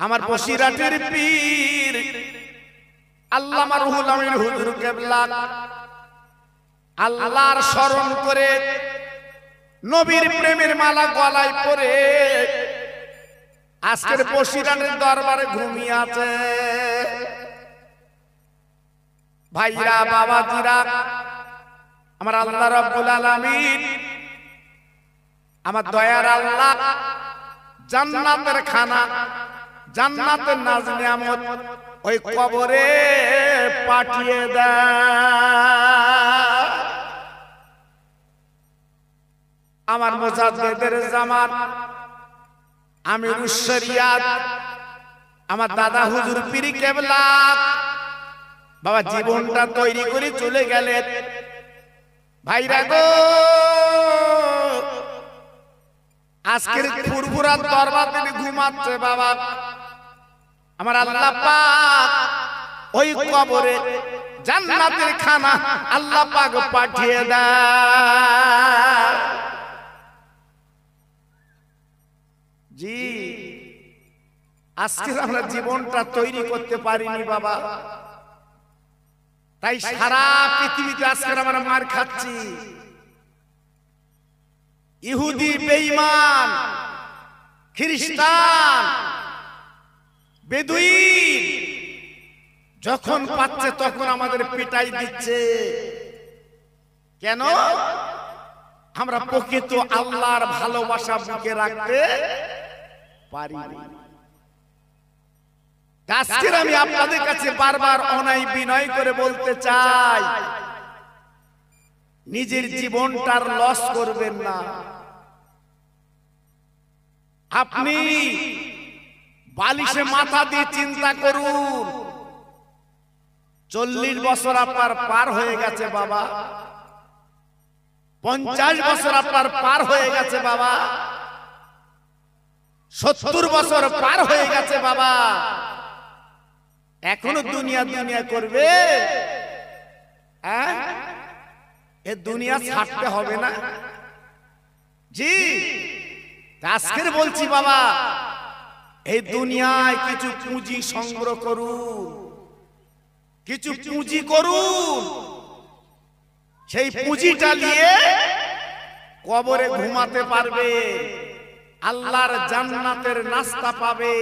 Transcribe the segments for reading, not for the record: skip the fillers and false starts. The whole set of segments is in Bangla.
আমার বসিরাটের পীর আল্লামা রুহুল আমিন হুজুর কেবলা আল্লাহর স্মরণ করে নবীর প্রেমের মালা গলায় পরে আজকের বসিরাটের দরবারে ঘুমিয়ে আছে। ভাইরা বাবাজিরা, আমার আল্লাহ রাব্বুল আলামিন, আমার দয়ার আল্লাহ জান্নাতের খানা, জান্নাতের নাজ নিয়ামত ওই কবরে পাঠিয়ে দেয়। আমার মুজাদ্দিদের জামান আমিরুশ শরিয়াত আমার দাদা হুজুর পীর কেবলা বাবা জীবনটা তৈরি করে চলে গেলেন। ভাইরা গো, আজকের ফুরফুরা দরবার থেকে ঘুমাচ্ছে বাবা। আমার আল্লাহ পাক ওই কবরে জান্নাতের খানা আল্লাহ পাক পাঠিয়ে দেয়। জি, আজকে আমরা জীবনটা তৈরি করতে পারিনি বাবা, তাই সারা পৃথিবীতে আজকে আমরা মার খাচ্ছি। ইহুদি, বেঈমান, খ্রিস্টান, বেদুইন যখন পাচ্ছে তখন আমাদের পিটাই দিচ্ছে। কেন? আমরা প্রকৃত আল্লাহর ভালোবাসা বুকে রাখতে পারিনি। আজকে আমি আপনাদের কাছে বারবার অনাই বিনয় করে বলতে চাই, নিজের জীবনটার লস করবেন না। আপনি বালিশে মাথা দিয়ে চিন্তা করুন, 40 বছর আপনার পার হয়ে গেছে বাবা, 50 বছর আপনার পার হয়ে গেছে বাবা, 70 বছর পার হয়ে গেছে বাবা, এখনো দুনিয়া দুনিয়া করবে? এ দুনিয়া ছাড়তে হবে না? জি, আজকের বলছি বাবা, এই দুনিয়ায় কিছু পুঁজি সংগ্রহ করুন, কিছু পুঁজি করুন, সেই পুঁজিটা নিয়ে কবরে ঘুমাতে পারবে, আল্লাহর জান্নাতের নাস্তা পাবে।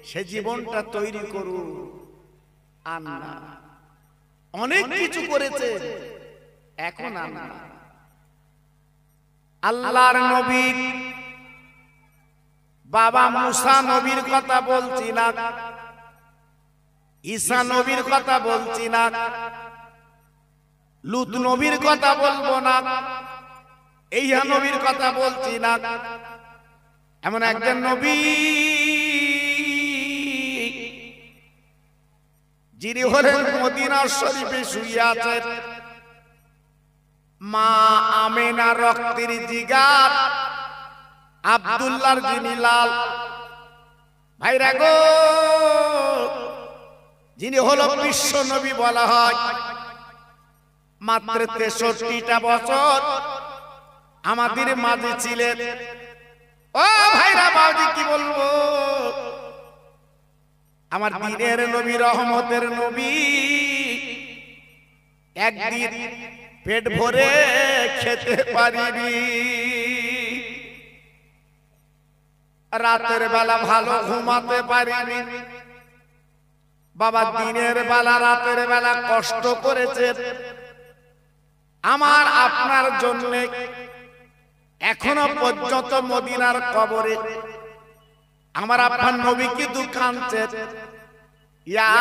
সে জীবনটা তৈরি করুন। আনা অনেক কিছু করেছে, এখন আনা। আল্লাহর নবী বাবা মুসা নবীর কথা বলছি না, ঈসা নবীর কথা বলছি না, লূত নবীর কথা বলবো না, ইহা নবীর কথা বলছি না। এমন একজন নবী যিনি হলেন মদিনা শরীফে শুয়ে আছেন, মা আমেনা রক্তের জিগার আব্দুল্লাহর যিনি লাল। ভাইরা গো, যিনি হলো বিশ্ব নবী বলা হয়, মাত্র 63টা বছর আমাদের মাঝে ছিলেন। ও ভাইরা বাউজি, কি বলবো, আমার দিনের নবী, রহমতের নবী একদিন পেট ভরে খেতে পারিনি, রাতের বেলা ভালো ঘুমাতে পারিনি বাবা। দিনের বেলা রাতের বেলা কষ্ট করেছে আমার আপনার জন্য। এখনো পর্যন্ত মদিনার কবরে আমার আপনার নবী কিন্তু কাঁদছে, ইয়া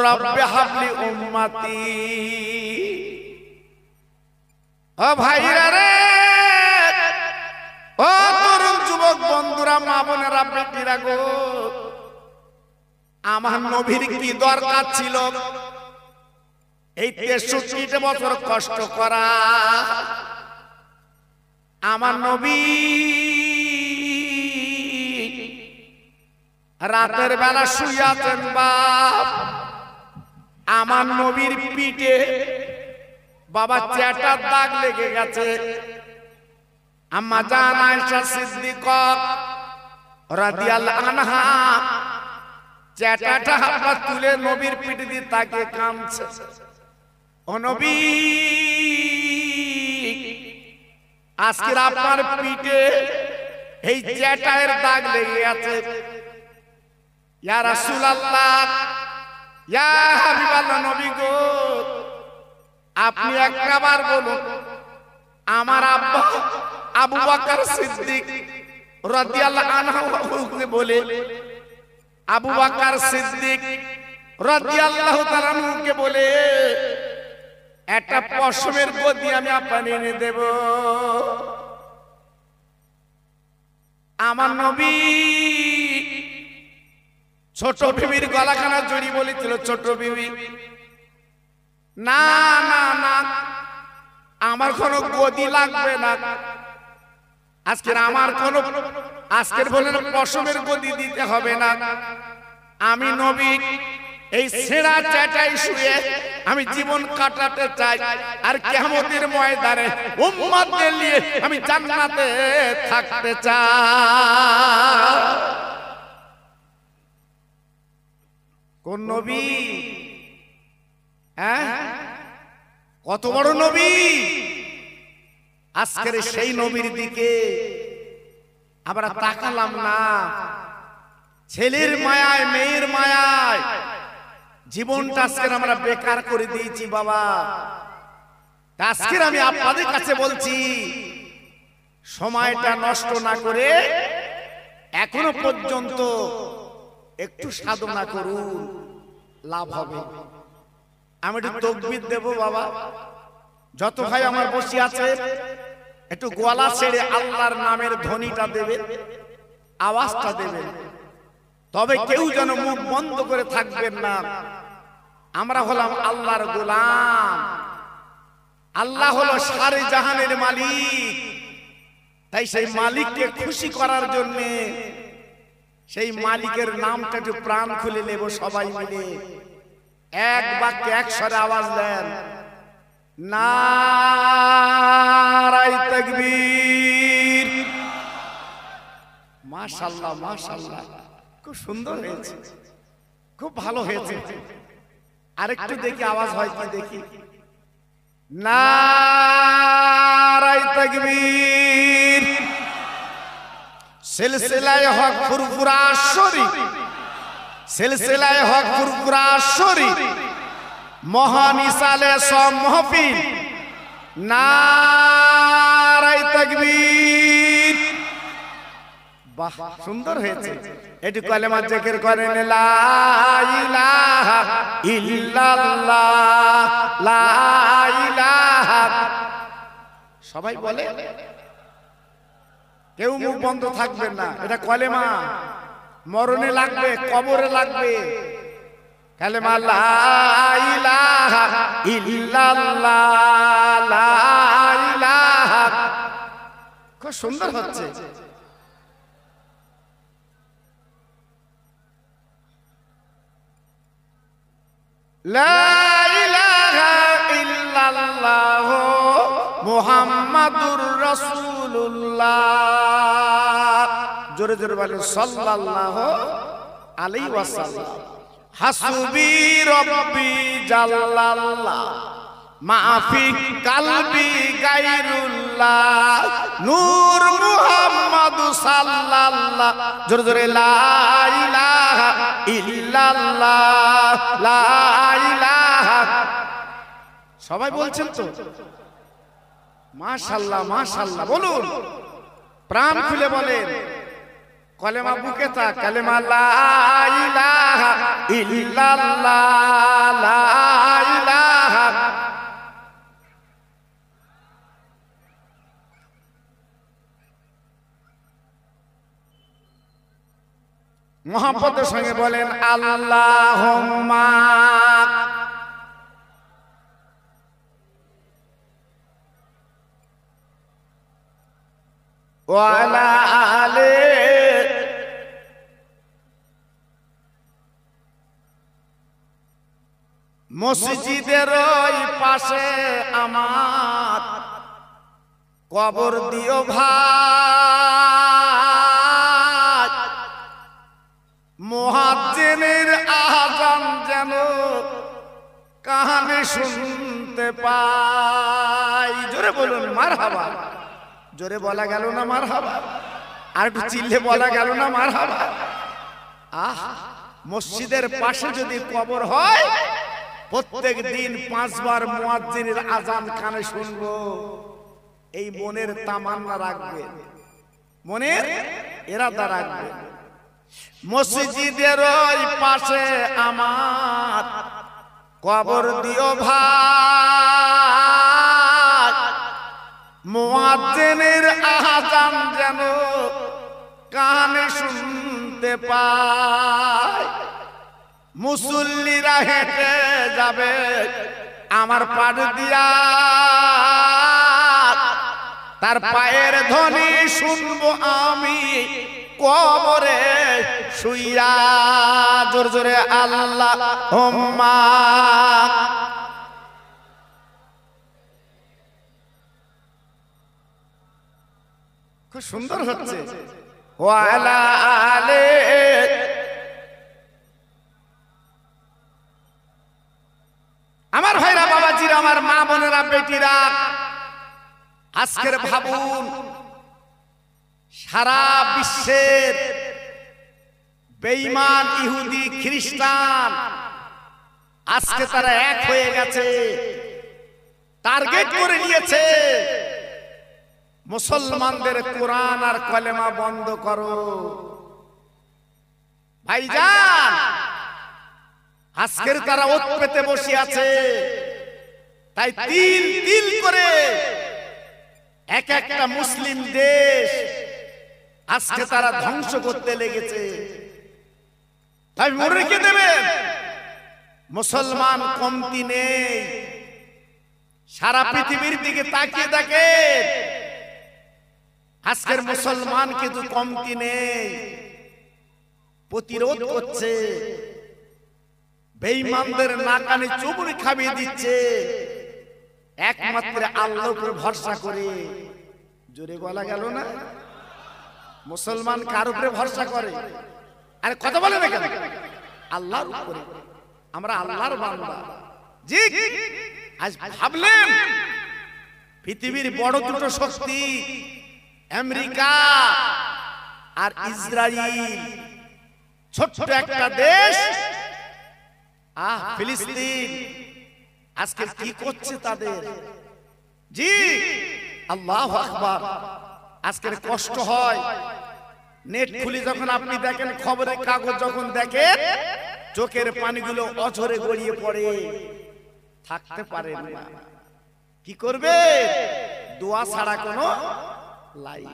রব্বে হাবলি উম্মতি। ও ভাইরা রে, ও তরুণ যুবক বন্ধুরা, মা বোনেরা, বেটিরা গো, আমার নবীর কি দরকার ছিল এই 63 বছর কষ্ট করা? আমার নবী রাতের বেলা শুয়ে আছেন বাপ, আমার নবীর পিঠে বাবা চ্যাটার দাগ লেগে গেছে। আম্মা জান আয়েশা সিদ্দিকা রাদিয়াল্লাহু আনহা চ্যাটাটা হাত তুলে নবীর পিঠ দিয়ে তাকে কাঁদছে। ও নবী, আজকে আপনার পিঠে এই চ্যাটায়ের দাগ লেগে আছে। ইয়া রাসূলুল্লাহ, ইয়া হাবিবাল্লাহ, নবী গো, আপনি একবার বলুন আমার আব্বা আবু বকর সিদ্দিক রাদিয়াল্লাহু আনহু বলে, আবু বকর সিদ্দিক রাদিয়াল্লাহু তাআলা আনহুকে বলে একটা পশমের গদি আমি আপনাকে এনে দেব। আমার নবী ছোট বিবির গলাখানা জড়ি বলেছিল, ছোট বিবি না না না, আমার কোনো গদি লাগবে না, আজকের বলেন পশমের গদি দিতে হবে না। আমি নবী এই ছেঁড়া চ্যাটাই শুয়ে আমি জীবন কাটাতে চাই, আর কিয়ামতের ময়দানে উম্মতদের নিয়ে আমি জান্নাতে থাকতে চাই। কোন নবী? কত বড় নবী! আজকের সেই নবীর দিকে আমরা তাকালাম না। ছেলের মায়ায়, মেয়ের মায়ায় জীবনটা আজকের আমরা বেকার করে দিয়েছি বাবা। আজকের আমি আপনাদের কাছে বলছি, সময়টা নষ্ট না করে এখনো পর্যন্ত একটু সাধনা করুন, লাভ হবে। আমি একটু তাকবীর দেব বাবা। যত ভাই আমার বসে আছে একটু গলা ছেড়ে আল্লাহর নামের ধ্বনিটা দেবে, আওয়াজটা দেবে। তবে কেউ যেন মুখ বন্ধ করে থাকবেন না। আমরা হলাম আল্লাহর গোলাম, আল্লাহ হলো সারে জাহানের মালিক। তাই সেই মালিককে খুশি করার জন্য সেই মালিকের নামটা একটু প্রাণ খুলে নেব সবাই মিলে। এক বাক্যে এক স্বরে আওয়াজ দেন, নারায়ে তাকবীর। মাশাআল্লাহ, মাশাআল্লাহ, খুব সুন্দর হয়েছে, খুব ভালো হয়েছে। আরেকটু দেখি আওয়াজ হয় কি দেখি। নারায়ে তাকবীর। সিলসিলায়ে হক ফুরফুরা শরীফ, সিলসিলায়ে হক ফুরফুরা শরীফ, মহান ইসালে সব মাহফিল। নারায়ে তাকবীর। বাহ, সুন্দর হয়েছে। একটু কালেমা জিকির করেন, লা ইলাহা ইল্লাল্লাহ, লা ইলাহা। সবাই বলে, কেউ মুখ বন্ধ থাকবেন না। এটা কালেমা, মরণে লাগবে, কবরে লাগবে। কালেমা লা ইলাহা ইল্লাল্লাহ, লা ইলাহা। খুব সুন্দর হচ্ছে। লা ইলাহা ইল্লাল্লাহ মুহাম্মাদুর রাসূলুল্লাহ। জোরে জোরে বলেন সাল্লাল্লাহু আলাইহি ওয়াসাল্লাম। হাসবি রব্বি জাল্লাল্লাহ, মাফি কালবি গায়রুল্লাহ, নূর মুহাম্মদ সাল্লাল্লাহ। জোরে জোরে লা ইলাহা ইল্লাল্লাহ, লা ইলাহা। সবাই বলছেন তো? মাশাআল্লাহ, মাশাআল্লাহ। বলুন, প্রাণ খুলে বলেন। কলেমা বুকে থাক, কালেমা লা ইলাহা ইল্লাল্লাহ, লা ইলাহা। মুহাব্বতের সঙ্গে বলেন আল্লাহুম্মা। ওয়া আলা আলি। মসজিদের ওই পাশে আমার কবর দিও ভাই, মুয়াজ্জিনের আযান যেন কানে শুনতে পাই। জোরে বলুন মারহাবা। জোরে বলা গেল না মারহাবা? আর একটু চিল্লে বলা গেল না মারহাবা? আহ, মসজিদের পাশে যদি কবর হয়, প্রত্যেক দিন 5 বার মুয়াজ্জিনের আযান কানে শুনবো, এই মনের তামান্না রাখবেন, মনের ইরাদা রাখবেন। মসজিদের ওই পাশে আমার কবর দিও ভাই, মুয়াজ্জিনের আযান যেন কানে শুনতে পাই। মুসল্লিরা হেঁটে যাবে আমার পাশ দিয়া, তার পায়ের ধ্বনি শুনবো আমি কবরে শুইয়া। জোর জোরে আল্লাহুম্মা। খুব সুন্দর হচ্ছে। ওয়ালা আলে। আমার ভাইরা, বাবাজিরা, আমার মা বোনেরা, বেটিরা, আজকের ভাবুন, সারা বিশ্বের বেঈমান ইহুদি খ্রিস্টান আজকে তারা এক হয়ে গেছে, টার্গেট করে নিয়েছে মুসলমানদের কোরআন আর কলেমা বন্ধ করো। ভাইজান, আজকের তারা ওত পেতে বসে আছে, তাই তিল তিল করে এক একটা মুসলিম দেশ আজকে তারা ধ্বংস করতে লেগেছে। তাই মনে রেখে দেবেন, মুসলমান কমতি নেই। সারা পৃথিবীর দিকে তাকিয়ে দেখেন, আজকের মুসলমান কিন্তু কমতি নেই, প্রতিরোধ করছে, বেঈমানদের নাকানে চুবুরি খাবিয়ে দিচ্ছে, একমাত্র আল্লাহর উপর ভরসা করে। জোরে বলা গেল না? মুসলমান কার উপরে ভরসা করে? আরে কথা বলে না কেন? আল্লাহর উপরে। আমরা আল্লাহর বান্দা। জি, আজ ভাবলেন পৃথিবীর বড় দুটো শক্তি আমেরিকা আর ইসরায়েল, ছোট্ট একটা দেশ ফিলিস্তিন, আজকে কি করছে তাদের? জি, আল্লাহু আকবার। আজকের কষ্ট হয়, নেট খুলে যখন আপনি দেখেন, খবরের কাগজ যখন দেখেন, চোখের পানিগুলো অঝরে গড়িয়ে পড়ে, থাকতে পারেন না। কি করবে? দোয়া ছাড়া কোনো লাই।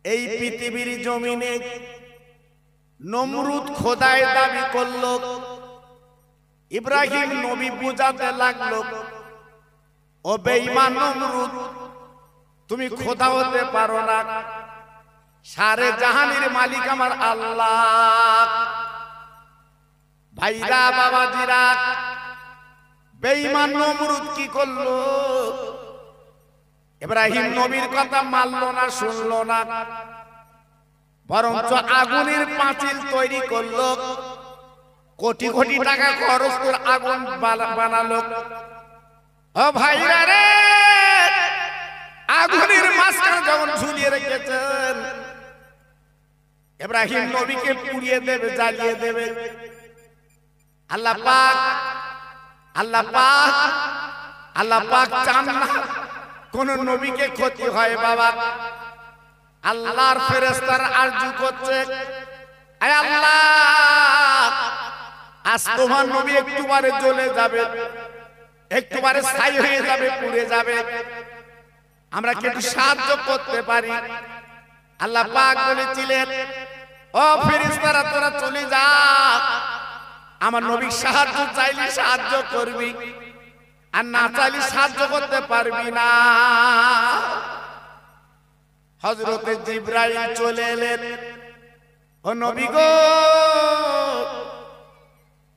এই পৃথিবীর জমিনে নমরুদ খোদায় দাবি করলো, ইব্রাহিম নবী বুঝাতে লাগলো, ও বেঈমান নমরুদ, তুমি খোদা হতে পারো না, সারে জাহানের মালিক আমার আল্লাহ। ভাইরা, বাবাজিরা, বেঈমান নমরুদ কি করলো? ইব্রাহিম নবীর কথা মানলো না, শুনলো না, বরঞ্চ আগুনের পাঁচিল তৈরি করলো, কোটি কোটি টাকা খরচ করে আগুন বানালো। ও ভাইরা রে, আগুনের মাঝখানে যখন ঝুলিয়ে রেখেছেন, ইব্রাহিম নবীকে পুড়িয়ে দেবে, জ্বালিয়ে দেবে। আল্লাহ পাক, আল্লাহ পাক, আল্লাহ পাক চান না কোন নবীকে ক্ষতি হয়। বাবা, আল্লাহর ফেরেশতারা আরজু করছে, আয় আল্লাহ, আজ তোমার নবী একটুবারে জ্বলে যাবে, একটুবারে ছাই হয়ে যাবে, পুড়ে যাবে, আমরা কি একটু সাহায্য করতে পারি? আল্লাহ পাক বলেছিলেন, ও ফেরেশতারা, তোরা চলে যা, আমার নবী সাহায্য চাইলে সাহায্য করবি, আর না চাইলে সাহায্য করতে পারবি না। হযরতে জিবরাইল চলে এলেন, ও নবী গো,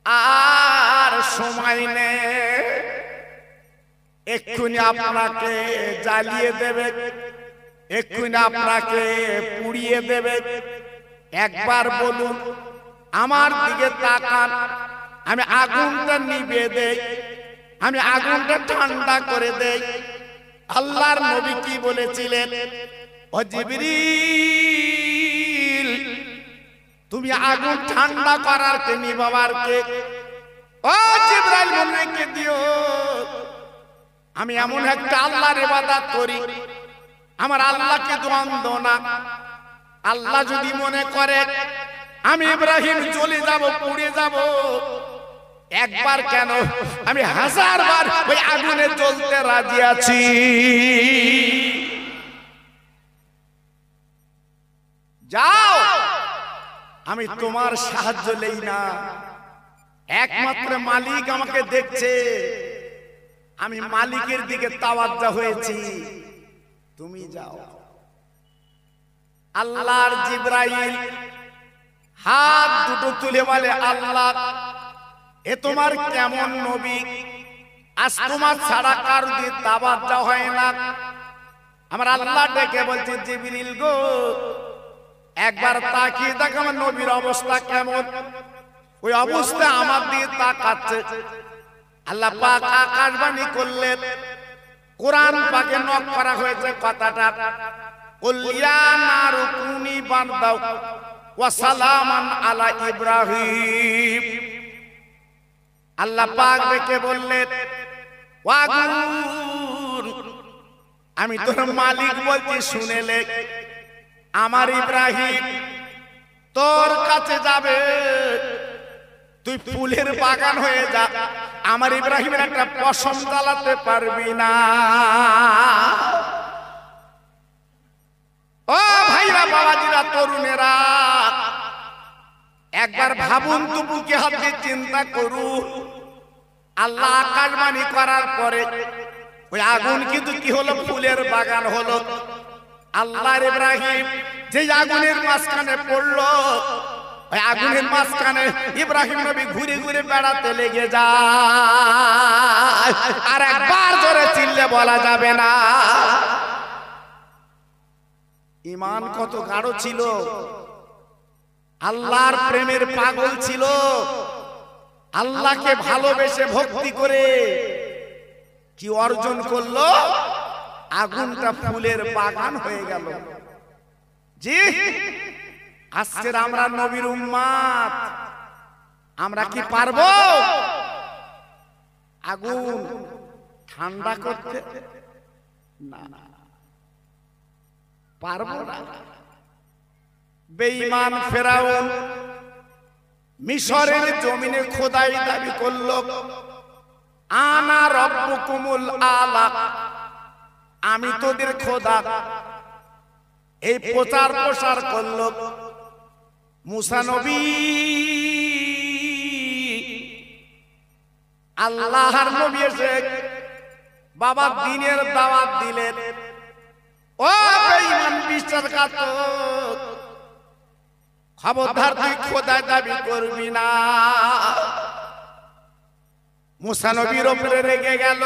আর সময় নেই, এক্ষুনি আপনাকে জ্বালিয়ে দেবে, এক্ষুনি আপনাকে পুড়িয়ে দেবে, একবার বলুন, আমার দিকে তাকান, আমি আগুনটা নিভিয়ে দেই, আমি আগুনটা ঠান্ডা করে দেই। আল্লাহর নবী কি বলেছিলেন? ও জিবরিল, তুমি আগুন ঠান্ডা করার কে, নিভাবার কে? ও জিবরাইল মনে দিও, আমি এমন একটা আল্লাহর ইবাদত করি, আমার আল্লাহকে দ্বন্দ্ব না। আল্লাহ যদি মনে করে আমি ইব্রাহিম চলে যাব, পুড়ে যাব, একবার কেন আমি 1000 বার ওই আগুনে জ্বলতে রাজি আছি। যাও, আমি তোমার সাহায্য লই না, একমাত্র মালিক আমাকে দেখছে, আমি মালিকের দিকে তাওয়াজ্জু হয়েছি, তুমি যাও। আল্লাহর জিবরাইল হাত দুটো তুলে বলে, আল্লাহ, এ তোমার কেমন নবী, আজ তোমার ছাড়া কার দিয়ে তাওয়াজ্জু হয় না। আমার আল্লাহ ডেকে বলছে, জিবরিল গো, একবার তাকিয়ে দেখ আমার নবীর অবস্থা কেমন। ওই অবস্থা আমার দিয়ে তাকাচ্ছে। আল্লাহ পাক আকাশবাণী করলেন, কোরআন পাকে নক করা হয়েছে কথাটা, কুল ইয়া নারু কুনি বারদাও ওয়া সালামান আলা ইব্রাহিম। আল্লাহ পাক ডেকে বললেন, ও আগুন, আমি তোর মালিক বলছি, শুনে লে, আমার ইব্রাহিম তোর কাছে যাবে, তুই ফুলের বাগান হয়ে যা, আমার ইব্রাহিমের একটা পশম জ্বালাতে পারবি না। ও ভাইরা, বাবাজিরা, তরুণেরা, একবার ভাবুন তো, বুকে হাত দিয়ে চিন্তা করুন। আল্লাহ আকাশবাণী করার পরে ওই আগুন কিন্তু কি হলো? ফুলের বাগান হলো। আল্লাহর ইব্রাহিম যে আগুনের মাঝখানে পড়লো, ওই আগুনের মাঝখানে ইব্রাহিম নবী ঘুরে ঘুরে বেড়াতে লেগে যায়। আর একবার জোরে চিল্লে বলা যাবে না। ঈমান কত গাঢ় ছিল, আল্লাহর প্রেমের পাগল ছিল, আল্লাহকে ভালোবেসে ভক্তি করে কি অর্জন করলো? আগুনটা ফুলের বাগান হয়ে গেল। জি, আজকের আমরা নবীর উম্মত, আমরা কি পারবো আগুন ঠান্ডা করতে? না, পারবো না। বেঈমান ফেরাউন মিশরের জমিনে খোদাই দাবি করলো, আনা রব্বুকুমুল আলা, আমি তোদের খোদা। এই প্রচার প্রসার করলো। মুসা নবী আল্লাহর নবী এসে বাবা দ্বীনের দাওয়াত দিলেন। ও বেঈমান বিশ্বাসঘাতক, খবরদার তুই খোদা দাবি করবি না। মুসা নবীর উপরে রেগে গেল।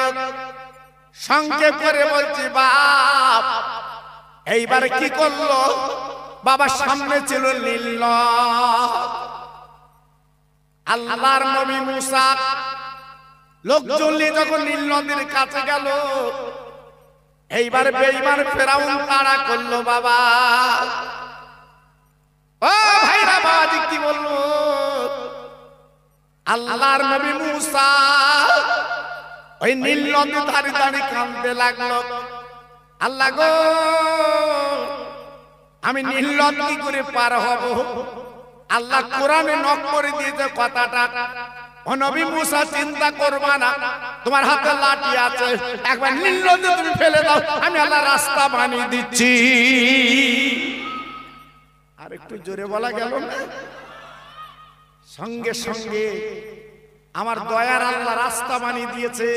সংক্ষেপ করে বলছি, বাপ এইবার কি করলো? বাবা সামনে ছিল নীল নদ। আল্লাহর নবী মুসা লোকজন নিয়ে যখন নীল নদীর কাছে গেল, এইবার বেঈমান ফেরাউন তাড়া করলো। বাবা, ও ভাইরা, বাবাজি কি বলবো? আল্লাহর নবী মুসা ওই নীল নদী ধারে দাঁড়িয়ে কাঁদতে লাগলো, আল্লাহ গো, আমি নীল নদ কি করে পার হব? আল্লাহ কোরআনে নক করে দিয়েছে কথাটা, ও নবী মুসা, চিন্তা করবা না, তোমার হাতে লাঠি আছে, একবার নীল নদে তুমি ফেলে দাও, আমি আল্লাহ রাস্তা বানিয়ে দিচ্ছি। আর একটু জোরে বলা গেল না? সঙ্গে সঙ্গে আমার দয়ার আল্লাহ রাস্তা বানিয়ে দিয়েছে।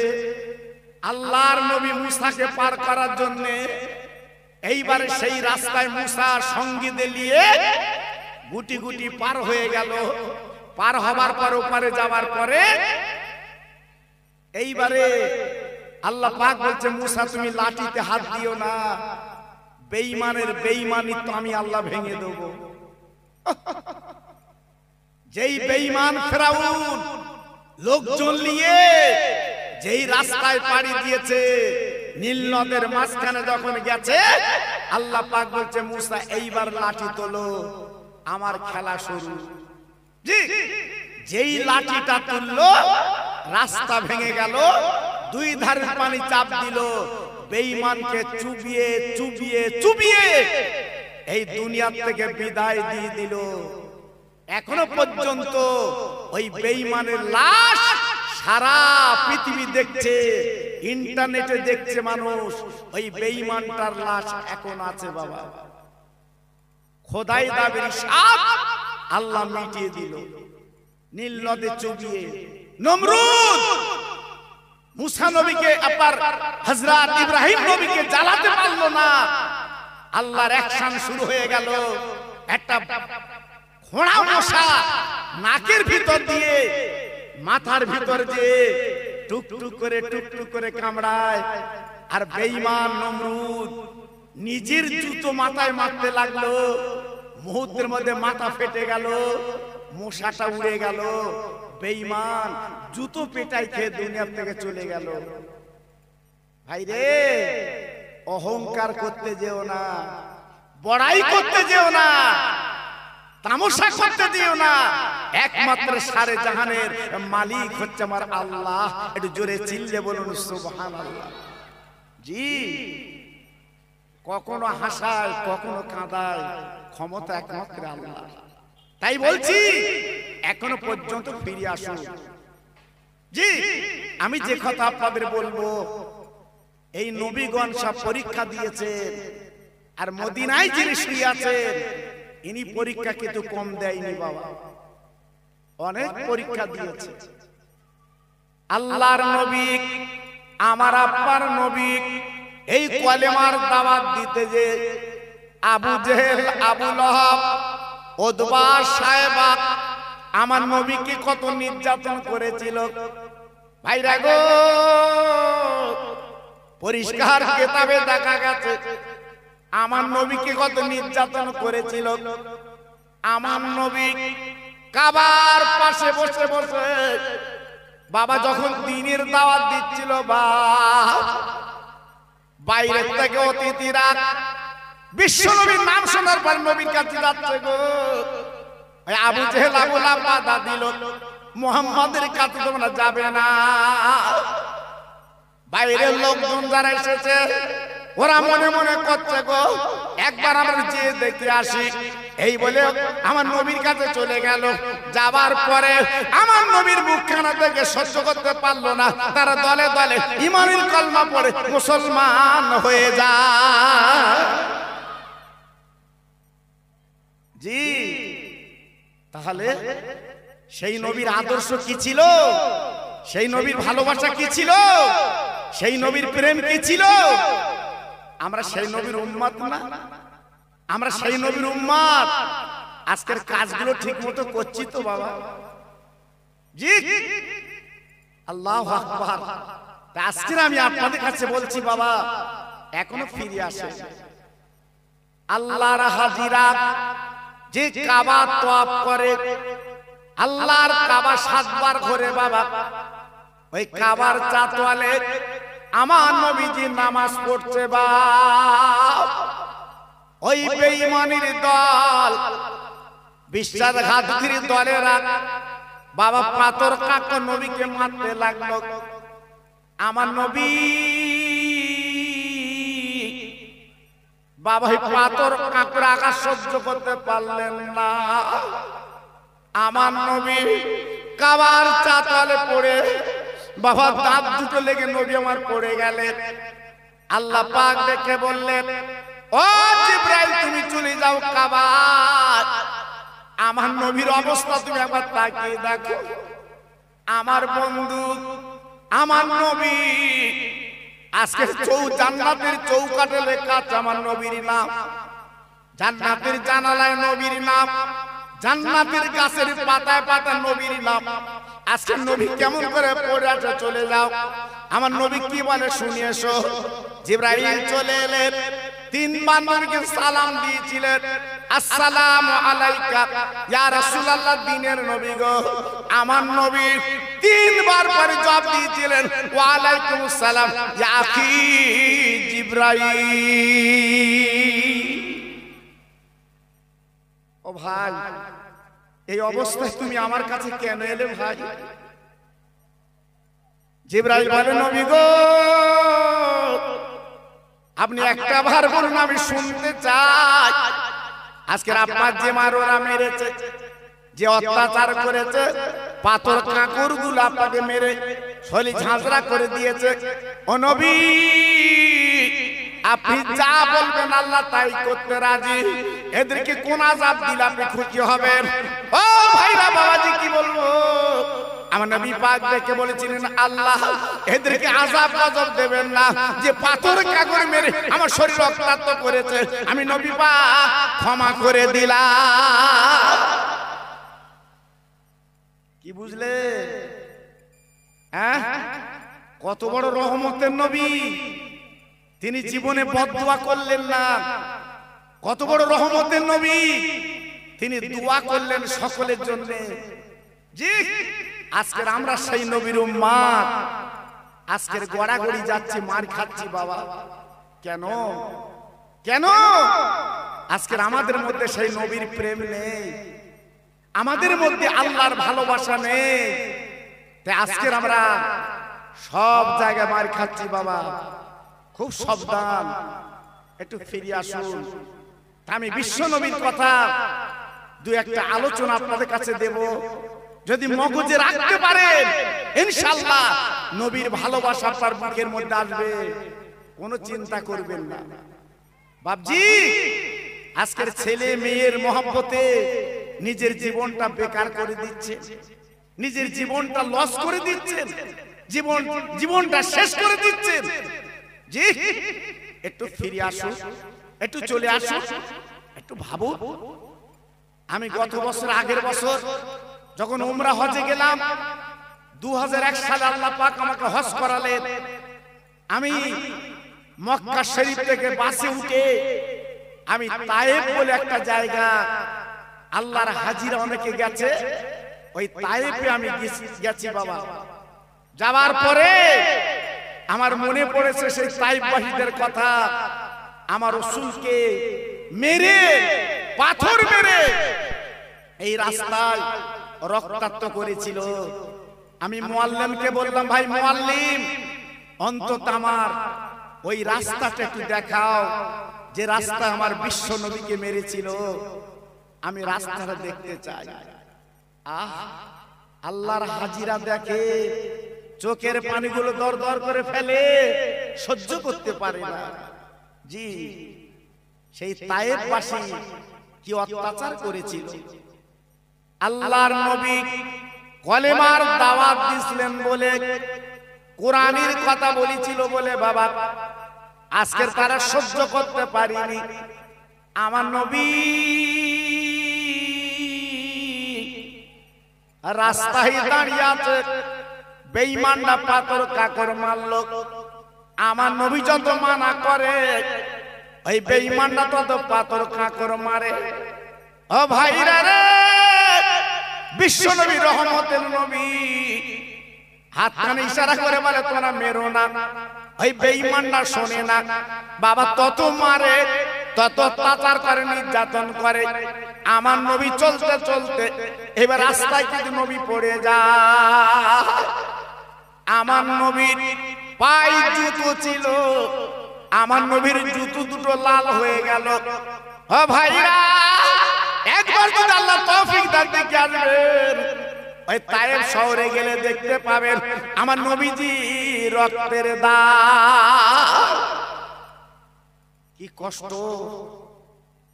আল্লাহর নবী মুসাকে পার করার জন্য এইবারে সেই রাস্তায় মুসা সঙ্গী দিলিয়ে গুটি গুটি পার হয়ে গেল। পার হবার পর ওপারে যাওয়ার পরে এইবারে আল্লাহ পাক বলছে, মুসা তুমি লাঠিতে হাত দিও না, বেঈমানের বেঈমানি তো আমি আল্লাহ ভেঙে দেব। যেই বেঈমান ফেরাউন লোকজন নিয়ে যেই রাস্তায় পাড়ি দিয়েছে, নীল নদের মাঝখানে যখন গেছে, আল্লাহ পাক বলছে মুসা এইবার লাঠি তোলো, আমার খেলা শুরু। জি, যেই লাঠিটা তুললো রাস্তা ভেঙে গেল, দুই ধারে পানি চাপ দিল, বেঈমানকে চুবিয়ে চুবিয়ে চুবিয়ে এই দুনিয়া থেকে বিদায় দিয়ে দিল। এখনো পর্যন্ত ওই বেঈমানের লাশ সারা পৃথিবী দেখছে, ইন্টারনেটে দেখছে মানুষ, ওই বেঈমানটার লাশ এখন আছে বাবা। খোদাই দাবির সাপ আল্লাহ মিটিয়ে দিল নীল নদে চুবিয়ে। নমরুদ মুসা নবীকে আবার হযরত ইব্রাহিম নবীকে জ্বালাতে পারলো না, আল্লাহর অ্যাকশন শুরু হয়ে গেল। একটা ঘোড়া মশা নাকের ভিতর দিয়ে মাথার ভিতর দিয়ে টুকটুক করে কামড়ায়, আর বেঈমান নমরুদ নিজের জুতো মাথায় মারতে লাগলো। মুহূর্তের মধ্যে মাথা ফেটে গেল, মশাটা উড়ে গেল, বেঈমান জুতো পেটাই খেয়ে দুনিয়া থেকে চলে গেল। ভাই রে, অহংকার করতে যেও না, বড়াই করতে যেও না, তামাশা করতে দিও না। একমাত্র সারে জাহানের মালিক হচ্ছে আমার আল্লাহ। একটু জোরে চিল্লে বলুন সুবহানাল্লাহ। জি, কখনো হাসায় কখনো কাঁদায়, ক্ষমতা একমাত্র আল্লাহ। তাই বলছি এখনো পর্যন্ত ফিরে আসুন। জি, আমি যে কথা আপনাদের বলবো, এই নবীগণ সব পরীক্ষা দিয়েছেন, আর মদিনায় যিনি শুয়ে আছেন ইনি পরীক্ষা কিন্তু কম দেয়নি বাবা, অনেক পরীক্ষা দিয়েছে। আল্লাহর নবী, আমার আব্বার নবী, এই কলেমার দাওয়াত দিতে যে আবু জেহেল, আবু লহাব, উতবা, সায়বা আমার নবীকে কত নির্যাতন করেছিল। ভাইরা গো, পরিষ্কার কিতাবে দেখা গেছে আমার নবীকে কত নির্যাতন করেছিল। আমার নবী কাবার পাশে বসে বসে বাবা যখন দ্বীনের দাওয়াত দিচ্ছিল, বা বাইরে থেকে অতিথিরা বিশ্ব নবীর নাম শোনার পর নবীর কাছে যাচ্ছে গো, আবু জেহেল, আবু লাহাব বাধা দিল, মুহাম্মাদের কাছে তোমরা যাবে না। বাইরের লোকজন যারা এসেছে ওরা মনে মনে করছে গো, একবার আমরা যে দেখে আসি, এই বলে আমার নবীর কাছে চলে গেল। যাবার পরে আমার নবীর মুখখানা থেকে সহ্য করতে পারলো না, তারা দলে দলে ঈমানের কলমা পড়ে মুসলমান হয়ে যায়। জি, তাহলে সেই নবীর আদর্শ কি ছিল, সেই নবীর ভালোবাসা কি ছিল, সেই নবীর প্রেম কি ছিল? আমরা সেই নবীর উম্মত না? আমরা সেই নবীর উম্মত। আজকের কাজগুলো ঠিক মতো করছি তো বাবা? জি, আল্লাহু আকবার। আজকে আমি আপনাদের কাছে বলছি বাবা, এখনো ফিরে আসে আল্লাহর হাজিরা যে কাবা তওয়াফ করে, আল্লাহর কাবা 7 বার ঘোরে বাবা, ওই কাবার চাতওয়ালে আমার নবীজি নামাজ পড়ছে বা ওই বেঈমানের দল, বিশ্বাসঘাতকের দলেরা বাবা পাথর কাঁকো নবীকে মারতে লাগলো। আমার নবী বাবা পাথর কাঁকড়া আঘাত সহ্য করতে পারলেন না। আমার নবী কাবার চাতালে পড়ে বাবা দাঁত দুটো লেগে নবী আমার পড়ে গেলেন। আল্লাহ পাক দেখে বললেন, ও জিবরাইল তুমি চলে যাও কাবার। আমার নবীর অবস্থা তুমি একবার তাকিয়ে দেখো। আমার বন্ধু, আমার নবী আজকে জান্নাতের চৌকাঠে লেখা আছে আমার নবীর নাম, জান্নাতের জানালায় নবীর নাম, জান্নাতের গাছের পাতায় পাতায় নবীর নাম। আজকে নবী কেমন করে পড়ে আছে, চলে যাও। আমার নবী কি বলে শুনিয়ে এসো। জিবরাইল চলে এলেন, তিনবার নবীকে সালাম দিয়েছিলেন, আসসালামু আলাইকা ইয়া রাসূলুল্লাহ, দিনের নবী গো। আমার নবী তিনবার পরে জবাব দিয়েছিলেন, ওয়া আলাইকুমুস সালাম ইয়া আখি জিবরাইল। ও ভাই, এই অবস্থায় তুমি আমার কাছে কেন এলে ভাই? জিবরাইল বলে, নবী গো আপনি একটা বার বলুন, আমি শুনতে চাই। আজকের আপনার যে মারোরা মেরেছে, যে অত্যাচার করেছে, পাথর কাঁকর গুলো আপনাকে মেরে শরীর ঝাঁঝরা করে দিয়েছে, ও নবী আপনি যা বলবেন আল্লাহ তাই করতে রাজি। এদেরকে কোন আযাব দিলে আপনি খুশি হবেন? ও ভাইরা বাবাজি কি বলবো, আমার নবী পাক দেখে বলেছিলেন, আল্লাহ এদেরকে আযাব গজব দেবেন না, যে পাথর কাগর মেরে আমার শরীর রক্তাক্ত করেছে, আমি নবী পাক ক্ষমা করে দিলাম। কি বুঝলে? হ্যাঁ, কত বড় রহমতের নবী, তিনি জীবনে বদদুয়া করলেন না। কত বড় রহমতের নবী, তিনি দোয়া করলেন সকলের জন্য। জি, আজকের আমরা সেই নবীর উম্মত, আজকের গড়াগড়ি যাচ্ছি, মার খাচ্ছি বাবা। কেন? কেন? আজকের আমাদের মধ্যে সেই নবীর প্রেম নেই, আমাদের মধ্যে আল্লাহর ভালোবাসা নেই। তাই আজকের আমরা সব জায়গায় মার খাচ্ছি বাবা। খুব সাবধান, একটু ফিরে আসুন। আমি বিশ্ব নবীর কথা দু একটা আলোচনা আপনাদের কাছে দেব, যদি মগজে রাখতে পারেন ইনশাআল্লাহ নবীর ভালোবাসা আপনার বুকের মধ্যে আসবে, কোনো চিন্তা করবেন না। বাপজি, আজকের ছেলে মেয়ের মহব্বতে নিজের জীবনটা বেকার করে দিচ্ছে, নিজের জীবনটা লস করে দিচ্ছেন, জীবনটা শেষ করে দিচ্ছেন। জি, একটু ফিরে আসুন, একটু চলে আসুন, একটু ভাবুন। আমি গত বছর, আগের বছর যখন উমরা হজে গেলাম, 2001 সালে আল্লাহ পাক আমাকে হজ করালেন। আমি মক্কা শরীফ থেকে বাসে উঠে আমি তায়েব বলে একটা জায়গা, আল্লাহর হাজিরা অনেকে গেছে, ওই তায়েবে আমি গেছি বাবা। যাওয়ার পরে আমার মনে পড়েছে সেই তায়েববাসীদের কথা। আমার রাসূলকে মেরে, পাথর মেরে এই রাস্তায় রক্তাক্ত করেছিল। আমি মুআল্লিমকে বললাম, ভাই মুআল্লিম, অন্তত আমার ওই রাস্তাটা একটু দেখাও, যে রাস্তা আমার বিশ্ব নবীকে মেরেছিল, আমি রাস্তাটা দেখতে চাই। আহ, আল্লাহর হাজিরা দেখে চোখের পানিগুলো দরদর করে ফেলে, সহ্য করতে পারে না। জি, সেই তায়েববাসী কি অত্যাচার করেছিল। আল্লাহর নবী কলেমার দাওয়াত দিছিলেন বলে, কোরআনের কথা বলেছিল বলে বাবা আজকের তারা সহ্য করতে পারেনি। আমার নবী রাস্তায় দাঁড়িয়ে আছে, বেঈমানরা পাথর কাকর মারল। আমার নবী যত মানা করে, ওই বেঈমানরা তত পাথর কাকর মারে। ও ভাইরা রে, বিশ্ব নবী রহমতের নবী হাতখানে ইশারা করে বলে, তোমরা মেরো না। ওই বেঈমানরা শোনে না বাবা, তত মারে, তত অত্যাচার করে, নির্যাতন করে। আমার নবী চলতে চলতে এবার রাস্তায় কিন্তু নবী পড়ে যায়। আমার নবীর পায়ে জুতো ছিল, আমার নবীর জুতো দুটো লাল হয়ে গেল। ও ভাইরা, একবার যদি আল্লাহ তৌফিক দান দিতে আসবেন, ওই তায়েব শহরে গেলে দেখতে পাবেন আমার নবীজি রক্তের দাগ। কি কষ্ট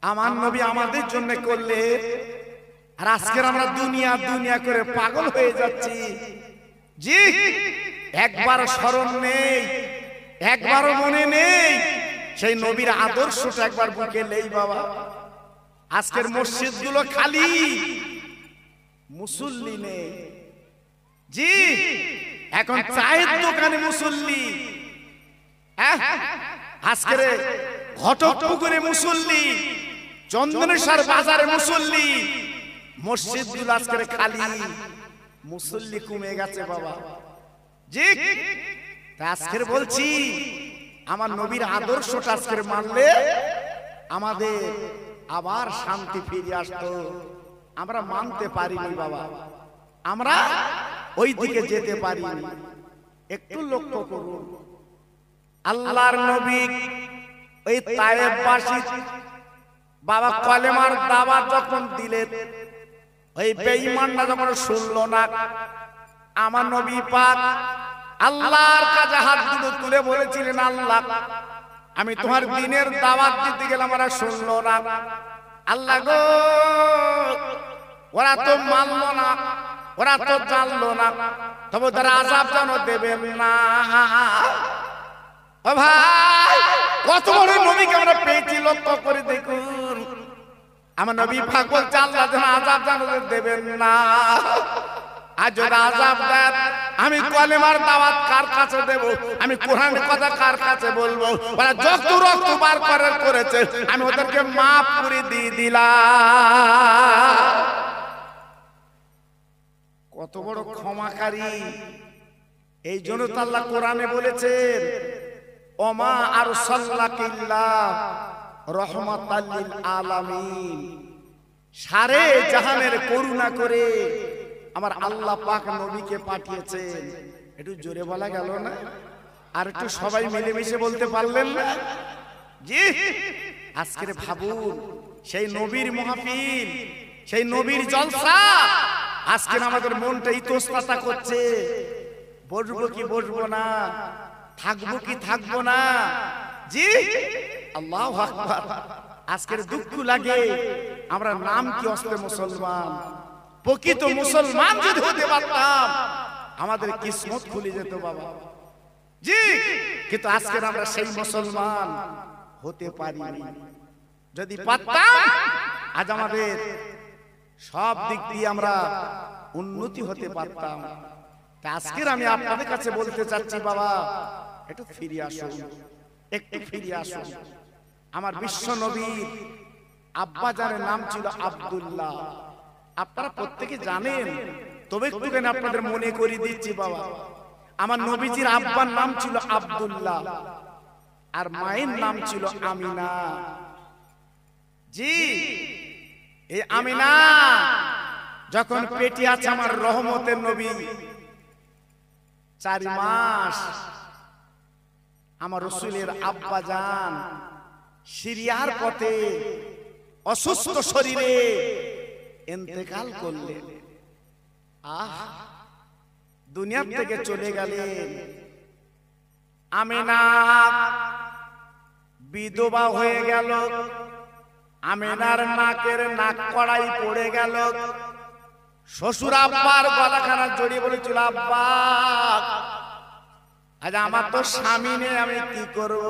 আমার নবী আমাদের জন্য করলে, আর আজকের আমরা দুনিয়া দুনিয়া করে পাগল হয়ে যাচ্ছি। জি, একবার স্মরণ নেই, একবারও মনে নেই সেই নবীর আদর্শটা একবার বুকে নেই বাবা। আজকের মসজিদ গুলো খালি, মুসল্লি নেই। জি, এখন চায়ের দোকানে মুসল্লি। আজকের ঘটকপুকুরে মুসল্লি, চন্দনেশ্বর বাজারে মুসল্লি, মসজিদগুলো আজকে খালি, মুসল্লি কমে গেছে বাবা। জি, আজকে বলছি আমার নবীর আদর্শটা আজকে মানলে আমাদের আবার শান্তি ফিরে আসতো। আমরা মানতে পারিনি বাবা, আমরা ওই দিকে যেতে পারিনি। একটু লক্ষ্য করুন, আল্লাহর নবী ওই তায়েববাসী বাবা কলেমার দাওয়াত যখন দিলেন, ওই বেঈমানরা যখন শুনলো না, আমার নবী পাক আল্লাহর কাছে হাত দুটো তুলে বলেছিলেন, আল্লাহ আমি তোমার দ্বীনের দাওয়াত দিতে গেলাম, ওরা শুনলো না। আল্লাহ গো, ওরা তো মানলো না, ওরা তো জানলো না, তবে তারা আযাব যেন দেবেন না। ও ভাই, কত বড় নবীকে আমরা পেয়েছি, লক্ষ্য করে দেখুন। আমার নবী পাক বলছে আল্লাহ যেন আযাব যেন দেবেন না। আর যদি আযাব দেন, আমি কলেমার দাওয়াত কার কাছে দেব? আমি কোরআনের কথা কার কাছে বলবো? ওরা যত রক্ত বার করেছে, আমি ওদেরকে মাফ করে দিয়ে দিলাম। কত বড় ক্ষমাকারী! এই জন্য তো আল্লাহ কোরআনে বলেছেন, ওমা আরসালনাকা ইল্লা রাহমাতাল লিল আলামিন। সারে জাহানের করুণা করে আমার আল্লাহ পাক নবীকে পাঠিয়েছেন। একটু জোরে বলা গেল না? আর একটু সবাই মিলেমিশে বলতে পারলেন না? জি, আজকের ভাবুন, সেই নবীর মাহফিল, সেই নবীর জলসা, আজকে আমাদের মনটা ইতস্ততা করছে, বসবো কি বসবো না, থাকবো কি থাকবো না। জি, আল্লাহু আকবার। আজকের দুঃখ লাগে, আমরা নাম কি আসলে মুসলমান, প্রকৃত মুসলমান যদি হতে পারতাম আমাদের কিসমত খুলে যেত বাবা। জি, কিন্তু আজকে আমরা সেই মুসলমান হতে পারিনি। যদি পারতাম, আজ আমাদের সব দিক দিয়ে আমরা উন্নতি হতে পারতাম। আজকের আমি আপনাদের কাছে বলতে চাচ্ছি বাবা, একটু ফিরে আসুন, একটু ফিরে আসুন। আমার বিশ্ব নবীর আব্বা জানের নাম ছিল আব্দুল্লাহ। আপনারা প্রত্যেকে জানেন, তবে একটুখানি আপনাদের মনে করিয়ে দিচ্ছি বাবা। আমার নবীজির আব্বার নাম ছিল আব্দুল্লাহ, আর মায়ের নাম ছিল আমিনা। জি, এই আমিনা যখন পেটে আছে আমার রহমতের নবী, 4 মাস আমার রাসূলের আব্বা জান সিরিয়ার পথে অসুস্থ শরীরে ইন্তেকাল করলেন। দুনিয়া থেকে চলে গেলেন। আমিনা বিধবা হয়ে গেল। আমিনার নাকের নাক কড়াই পড়ে গেল। শ্বশুর আব্বার গলাখানা জড়িয়ে বলেছিল, আব্বা আজ আমার তো স্বামী নেই, আমি কি করব?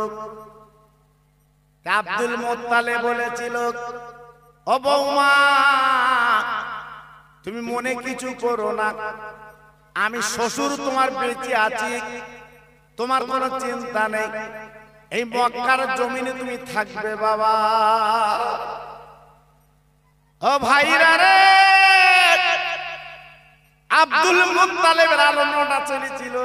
আব্দুল মুত্তালিব বলেছিল, ও বৌমা তুমি মনে কিছু করো না, আমি শ্বশুর তোমার বেঁচে আছি, তোমার কোনো চিন্তা নেই, এই মক্কার জমিনে তুমি থাকবে বাবা। ও ভাইরা রে, আব্দুল মুত্তালিবের আলোচনা চলেছিল।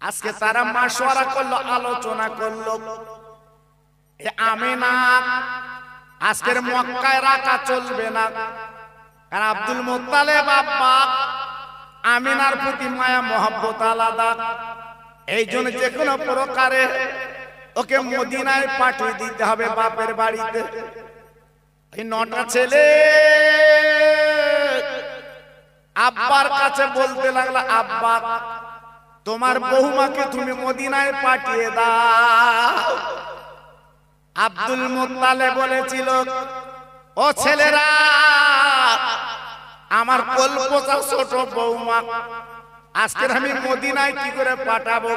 আজকে তারা মাশওয়ারা করলো, আলোচনা করলো, আমিনা আজকের মক্কায় রাখা চলবে না, কারণ আব্দুল মুত্তালিব আব্বা আমিনার প্রতি মায়া মহব্বত আলাদা। এই জন্য যে কোনো প্রকারে ওকে মদিনায় পাঠিয়ে দিতে হবে বাপের বাড়িতে। এই 9টা ছেলে আব্বার কাছে বলতে লাগলো, আব্বা তোমার বৌমাকে তুমি মদিনায় পাঠিয়ে দাও। আব্দুল মুত্তালিব বলেছিল, ও ছেলেরা, আমার কল্পনা ছোট বৌমা, আজকে আমি মদিনায় কি করে পাঠাবো?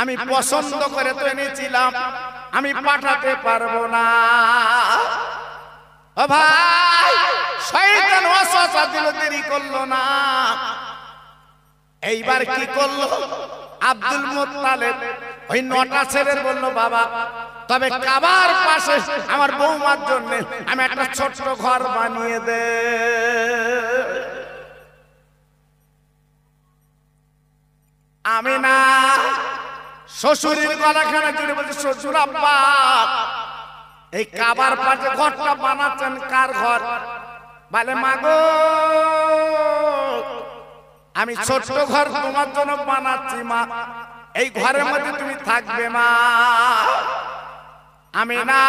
আমি পছন্দ করে তো এনেছিলাম, আমি পাঠাতে পারবো না। ও ভাই, শয়তান ওয়াসওয়াসা দিল, দেরি করলো না। এইবার কি করলো? আব্দুল মুত্তালিব ওই 9টা ছেলের বলল বাবা তবে কাবার পাশে আমার বৌমার জন্য আমি একটা ছোট্ট ঘর বানিয়ে দে। আমিনা শ্বশুরের গলাখানা জুড়ে বলছে শ্বশুর আব্বা এই কাবার পাশে ঘরটা বানাচ্ছেন কার ঘর? বলে মাগো আমি ছোট্ট ঘর তোমার জন্য বানাচ্ছি মা, এই ঘরের মধ্যে তুমি থাকবে মা। আমি না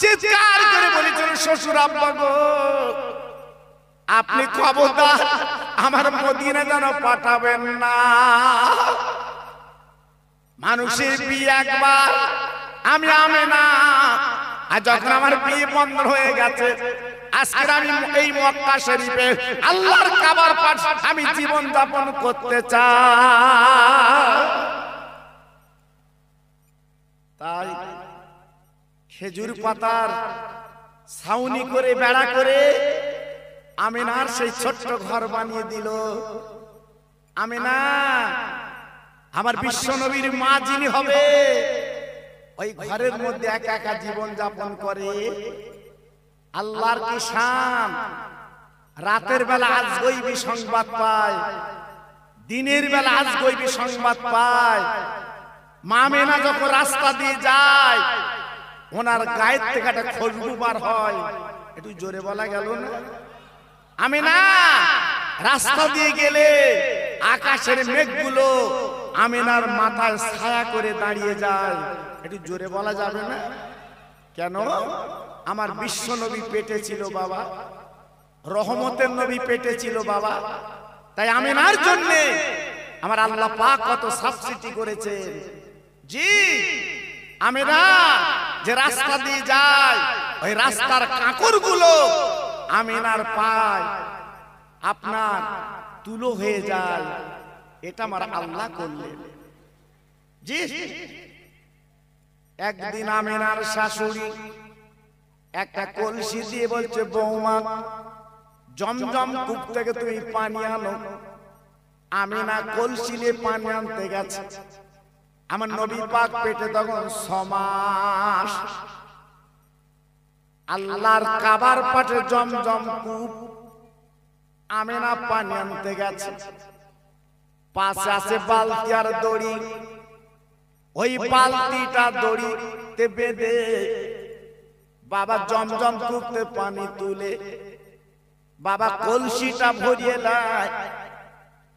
চিৎকার করে বলেছিল শ্বশুর আব্বা গো আপনি খবরদার আমার মদিনা যেন পাঠাবেন না। মানুষের বিয়ে একবার, আমি না, আর যখন আমার বিয়ে বন্ধ হয়ে গেছে আজকে আমি এই মক্কা শরীফে আল্লাহর কাবার পাশে আমি জীবন যাপন করতে চাই। তাই খেজুর পাতার ছাউনি করে বেড়া করে আমিনার সেই ছোট্ট ঘর বানিয়ে দিল। আমিনা আমার বিশ্ব নবীর মা যিনি হবে ওই ঘরের মধ্যে একা একা জীবন যাপন করে। আল্লাহর কি শান! রাতের বেলা আজ গইবি সংবাদ পায়, দিনের বেলা আজ গইবি সংবাদ পায়। মা আমিনা যখন রাস্তা দিয়ে যায় ওনার গায়ের থেকে একটা খুশবু বার হয়। একটু জোরে বলা গেল না? আমিনা রাস্তা দিয়ে গেলে আকাশের মেঘগুলো আমিনার মাথায় ছায়া করে দাঁড়িয়ে যায়। একটু জোরে বলা যাবে না? কেন? আমার বিশ্ব নবী পেটে ছিল বাবা, রহমতের নবী পেটে ছিল বাবা। তাই আমিনার জন্য আমার আল্লাহ পাক কত সাবসিডি করেছেন। জি আমিনা যে রাস্তা দিয়ে যায় ওই রাস্তার কাঁকরগুলো আমিনার পায় আপনার তুলো হয়ে যায়। এটা আমার আল্লাহ করলেন। জি একদিন আমিনার শাশুড়ি একটা কলসি দিয়ে বলছে বৌমা জমজম কূপ থেকে তুমি পানি আনো। আমিনা কলসি নিয়ে পানি আনতে গেছে। আমার নবী পাক পেটে তখন 6 মাস। আল্লাহর কাবার পাশে জমজম কূপ, আমিনা পানি আনতে গেছে। পাশে আছে বালতি আর দড়ি, ওই বালতিটা দড়িতে বেঁধে বাবা জমজম কূপতে পানি তুলে বাবা কলসিটা ভরিয়ে নেয়।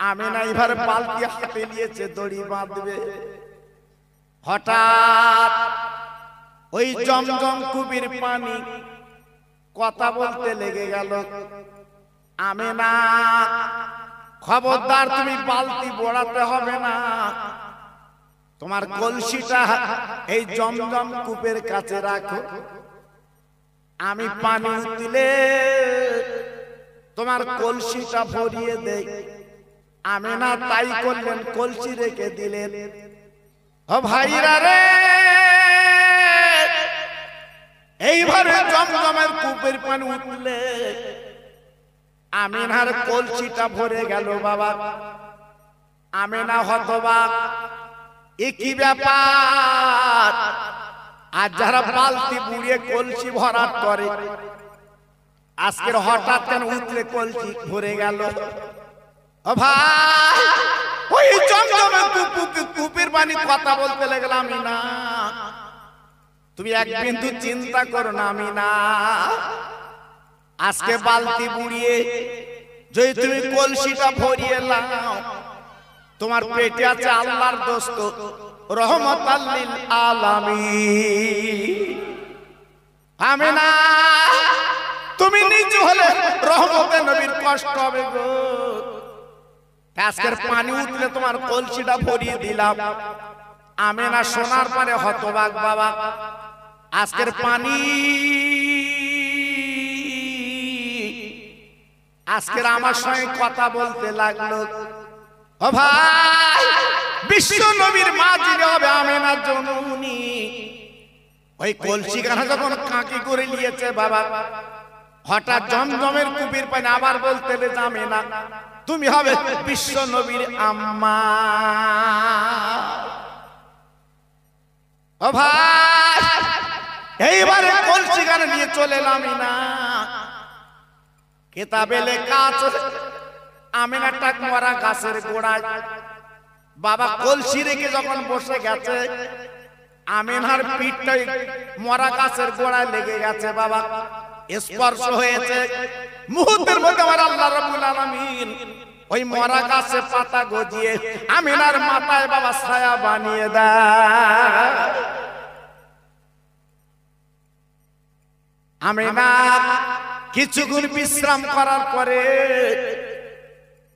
আমিনা এবার বালতি হাতে নিয়েছে দড়ি বাঁধবে। হঠাৎ ওই জমজম কূপের পানি কথা বলতে লেগে গেল। আমিনা খবরদার তুমি বালতি বড়াতে হবে না, তোমার কলসিটা এই জমজম কূপের কাছে রাখো, আমি পানি দিলে তোমার কলসিটা ভরিয়ে দেই। আমিনা তাই করলেন, কলসি রেখে দিলেন। ও ভাইরা রে এইভাবে জমজমের কূপের পানি উঠলে আমিনার কলসিটা ভরে গেল বাবা। আমিনা হতবাক, এ কি ব্যাপার? আর যারা বালতি বুড়িয়ে কলসি ভরাট করে আজকের হঠাৎ কেন উঠলে কলসি ভরে গেল? ও ভাই ওই জমজমের কূপের পানি কথা বলতে লাগলাম। আমিনা তুমি এক বিন্দু চিন্তা করো না আমিনা, আজকে বালতি বুড়িয়ে যদি তুমি কলসিটা ভরিয়ে লাও তোমার পেটে আছে আল্লাহর দোস্ত রহমাতাল লিল আলামিন। আমিনা তুমি নিজ হলে রহমতের নবীর কষ্ট হবে গো। আজকের পানি উঠলে তোমার কলসিটা ভরিয়ে দিলাম। আমিনা সোনার পরে হতবাক বাবা। আজকের পানি আজকের আমার সঙ্গে কথা বলতে লাগলো। ও ভাই বিশ্ব নবীর মা যিনি হবে আমিনার জননী, ওই কলসি কানা যখন কাঁকি করে নিয়েছে বাবা, হঠাৎ জমজমের কূপের পানি আবার বলতে যাবে না, তুমি হবে বিশ্ব নবীর আম্মা। ও ভাই, এইবারে কলসি গানে নিয়ে চলে এলাম না, কিতাবে লেখা আছে আমিনাটা মরা গাছের গোড়ায় বাবা কলসি রেখে যখন বসে গেছে, আমিনার পিঠটা মরা গাছের গোড়ায় লেগে গেছে বাবা, স্পর্শ হয়েছে। মুহূর্তের মধ্যে আমার আল্লাহ রাব্বুল আলামিন ওই মরা গাছে পাতা গজিয়ে আমিনার মাথায় বাবা ছায়া বানিয়ে দেয়। আমিনা কিছুক্ষণ বিশ্রাম করার পরে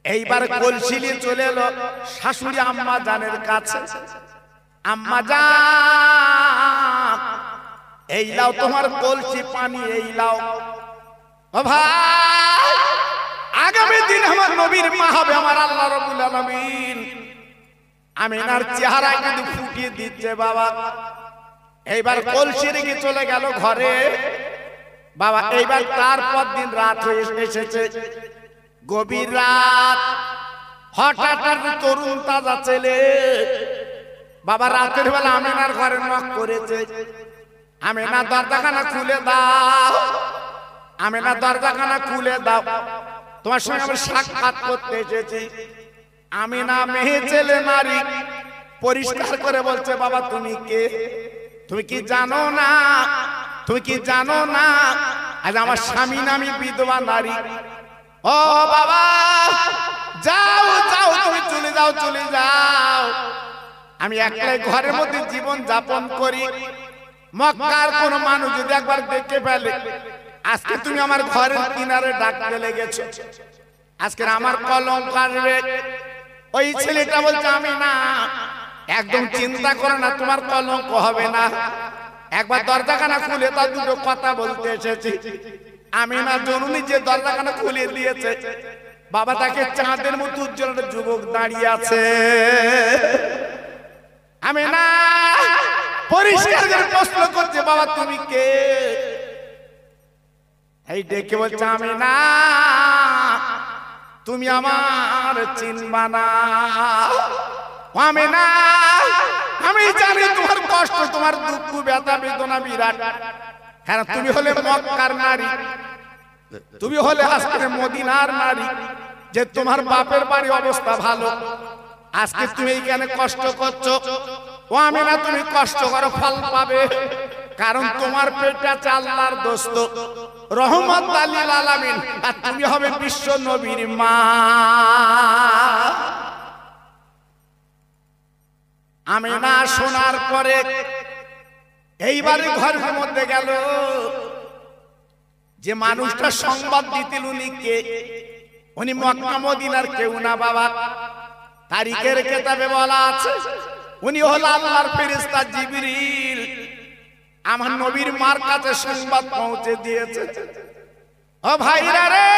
এইবার কলসি নিয়ে চলে এলো শাশুড়ি আম্মা জানের কাছে। আম্মা জান, এই লাও তোমার কলসি পানি, এই লাও। ও ভাই, আগামী দিন আমার নবীর মা হবে আমার আল্লাহ রাব্বুল আলামিন আমিনার চেহারা কিন্তু ফুটিয়ে দিচ্ছে বাবা। এইবার কলসি রেখে চলে গেল ঘরে বাবা। এইবার তারপর দিন রাত হয়ে এসেছে, গভীর রাত। হঠাৎ তরুণ তাজা ছেলে বাবা রাতের বেলা আমিনার ঘরে নক করেছে, আমিনা দরজাখানা খুলে দাও, আমিনা দরজাখানা খুলে দাও, তোমার সঙ্গে আমি সাক্ষাৎ করতে এসেছি। আমিনা মেয়ে ছেলে নারী পরিষ্কার করে বলছে, বাবা তুমি কে? তুমি কি জানো না, তুমি কি জানো না আজ আমার স্বামী নামী বিধবা নারী? ও বাবা, যাও যাও, তুমি চলে যাও, চলে যাও। আমি একলাই ঘরের মধ্যে জীবন যাপন করি, মক্কার কোন মানুষ যদি একবার দেখে ফেলে, আজকে তুমি আমার ঘরের কিনারে ডাকতে লেগেছো, আজকে আমার কলঙ্ক আসবে। ওই ছেলেটা বলছে, আমি না, একদম চিন্তা করো না, তোমার কলঙ্ক হবে না। একবার দরজাখানা খুলে তার দুটো কথা বলতে এসেছি। আমিনা জননী যে দরজাখানা খুলে দিয়েছে বাবা, তাকে চাঁদের মতো উজ্জ্বল যুবক দাঁড়িয়ে আছে। আমিনা পরিষ্কার করে প্রশ্ন করছে, বাবা তুমি কে? এই ডেকে বলছে, আমিনা তুমি আমার চিনবা না। আমিনা আমি জানি তোমার কষ্ট, তোমার দুঃখ, ব্যথা, বেদনা বিরাট, কারণ তুমি হলে মক্কার নারী, তুমি হলে আজকে মদিনার নারী, যে তোমার বাপের বাড়ি অবস্থা ভালো, আজকে তুমি এইখানে কষ্ট করছো। ও আমিনা তুমি কষ্ট করো, ফল পাবে, কারণ তোমার পেটে আছে আল্লাহর দোস্ত রহমত লিল আলামিন, আর তুমি হবে বিশ্ব নবীর মা। আমিনা শোনার পরে এইবারে ঘরের মধ্যে গেল, যে মানুষটা সংবাদ দিতেন উনি কে? উনি মক্কা মদিনার কেউ না বাবা, তারিখের কিতাবে বলা আছে উনি হল আল্লাহর ফেরেশতা জিবরিল, আমার নবীর মার কাছে সংবাদ পৌঁছে দিয়েছে। ও ভাইরা রে,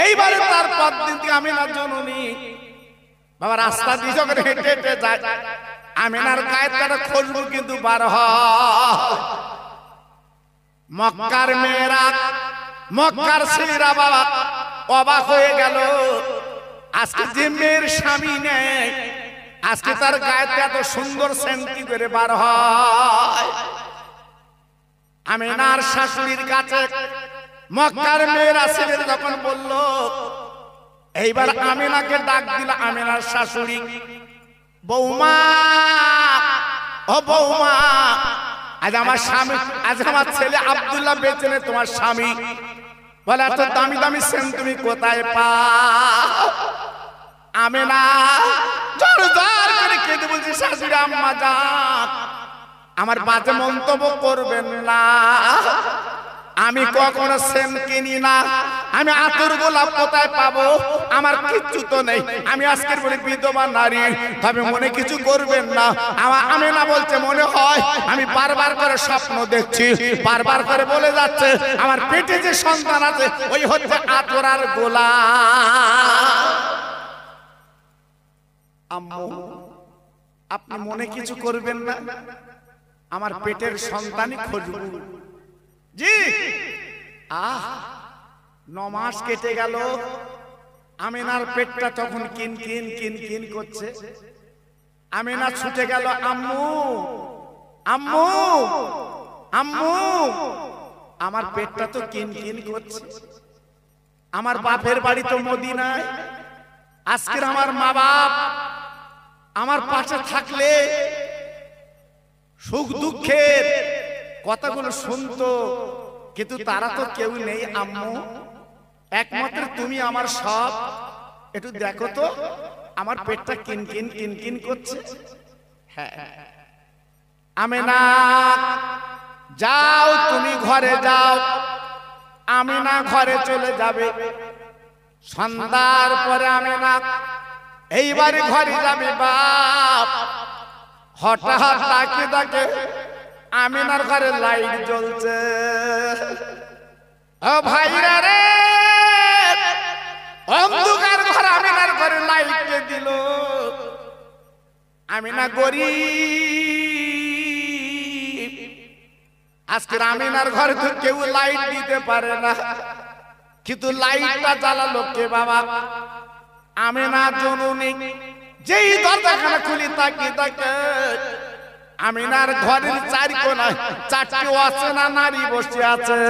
এইবারে তারপর দিন আমিনার জননী বাবা রাস্তা দিয়ে যখন হেঁটে হেঁটে যায়, আমিনার গায়ের একটা খুশবু কিন্তু বার হয়। মক্কার মেয়েরা, মক্কার ছেলেরা বাবা অবাক হয়ে গেল, আজকে যে মেয়ের স্বামী নেই, আজকে তার গায়েতে এত সুন্দর সেন্টি করে বার হয়। আমিনার শাশুড়ির কাছে মক্কার মেয়েরা ছেলেরা যখন বলল, এইবার আমিনাকে ডাক দিল আমিনার শাশুড়ি, বৌমা, ও বৌমা, আজ আমার স্বামী, আজ আমার ছেলে আব্দুল্লাহ বেঁচে নেই, তোমার স্বামী বলে এত দামি দামি সেন তুমি কোথায় পাও? আমিনা জোর জোর করে কেঁদে বলছি, শাশুড়ি আম্মা জান, আমার বাজে মন্তব্য করবেন না, আমি কখনো সেন কিনি না, আমি আতর গোলাপ কোথায় পাবো? আমার কিচ্ছু তো নেই, আমি আজকের বলে বিধবা নারী, তবে মনে কিছু করবেন না। আমার আমিনা বলছে, মনে হয় আমি বারবার করে স্বপ্ন দেখছি, বারবার করে বলে যাচ্ছে আমার পেটে যে সন্তান আছে ওই হচ্ছে আতর আর গোলাপ। আম্মু আপনি মনে কিছু করবেন না, আমার পেটের সন্তানই খুঁজবো। জি আহ 9 মাস কেটে গেল, আমিনার পেটটা তখন কিন কিন কিন কিন করছে। আমিনা ছুটে গেল, আম্মু আম্মু আম্মু, আমার পেটটা তো কিন কিন করছে। আমার বাপের বাড়ি তো মদিনায়, আজকের আমার মা বাপ আমার পাশে থাকলে সুখ দুঃখের কথাগুলো শুনতো, কিন্তু তারা তো কেউ নেই আম্মু, একমাত্র তুমি আমার সব। একটু দেখো তো আমার পেটটা কিন কিন কিন কিন করছে। হ্যাঁ আমিনা যাও, তুমি ঘরে যাও। আমিনা ঘরে চলে যাবে। সন্ধ্যার পরে আমিনা এইবারে ঘরে যাবে। বাপ হঠাৎ ডাকে ডাকে আমিনার ঘরে লাইট জ্বলছে। ও ভাইরা রে, অন্ধকার ঘরে আমিনার ঘরে লাইট কে দিল। আমিনা গরিব, আজকে আমিনার ঘরে তো কেউ লাইট দিতে পারে না, কিন্তু লাইটটা জ্বালালো কে বাবা? আমিনা জননী। যেই দরজাখানা খুলি তাকি তাকে আমিনার ঘরের চারি কোনায় 4টি অচেনা নারী বসে আছে।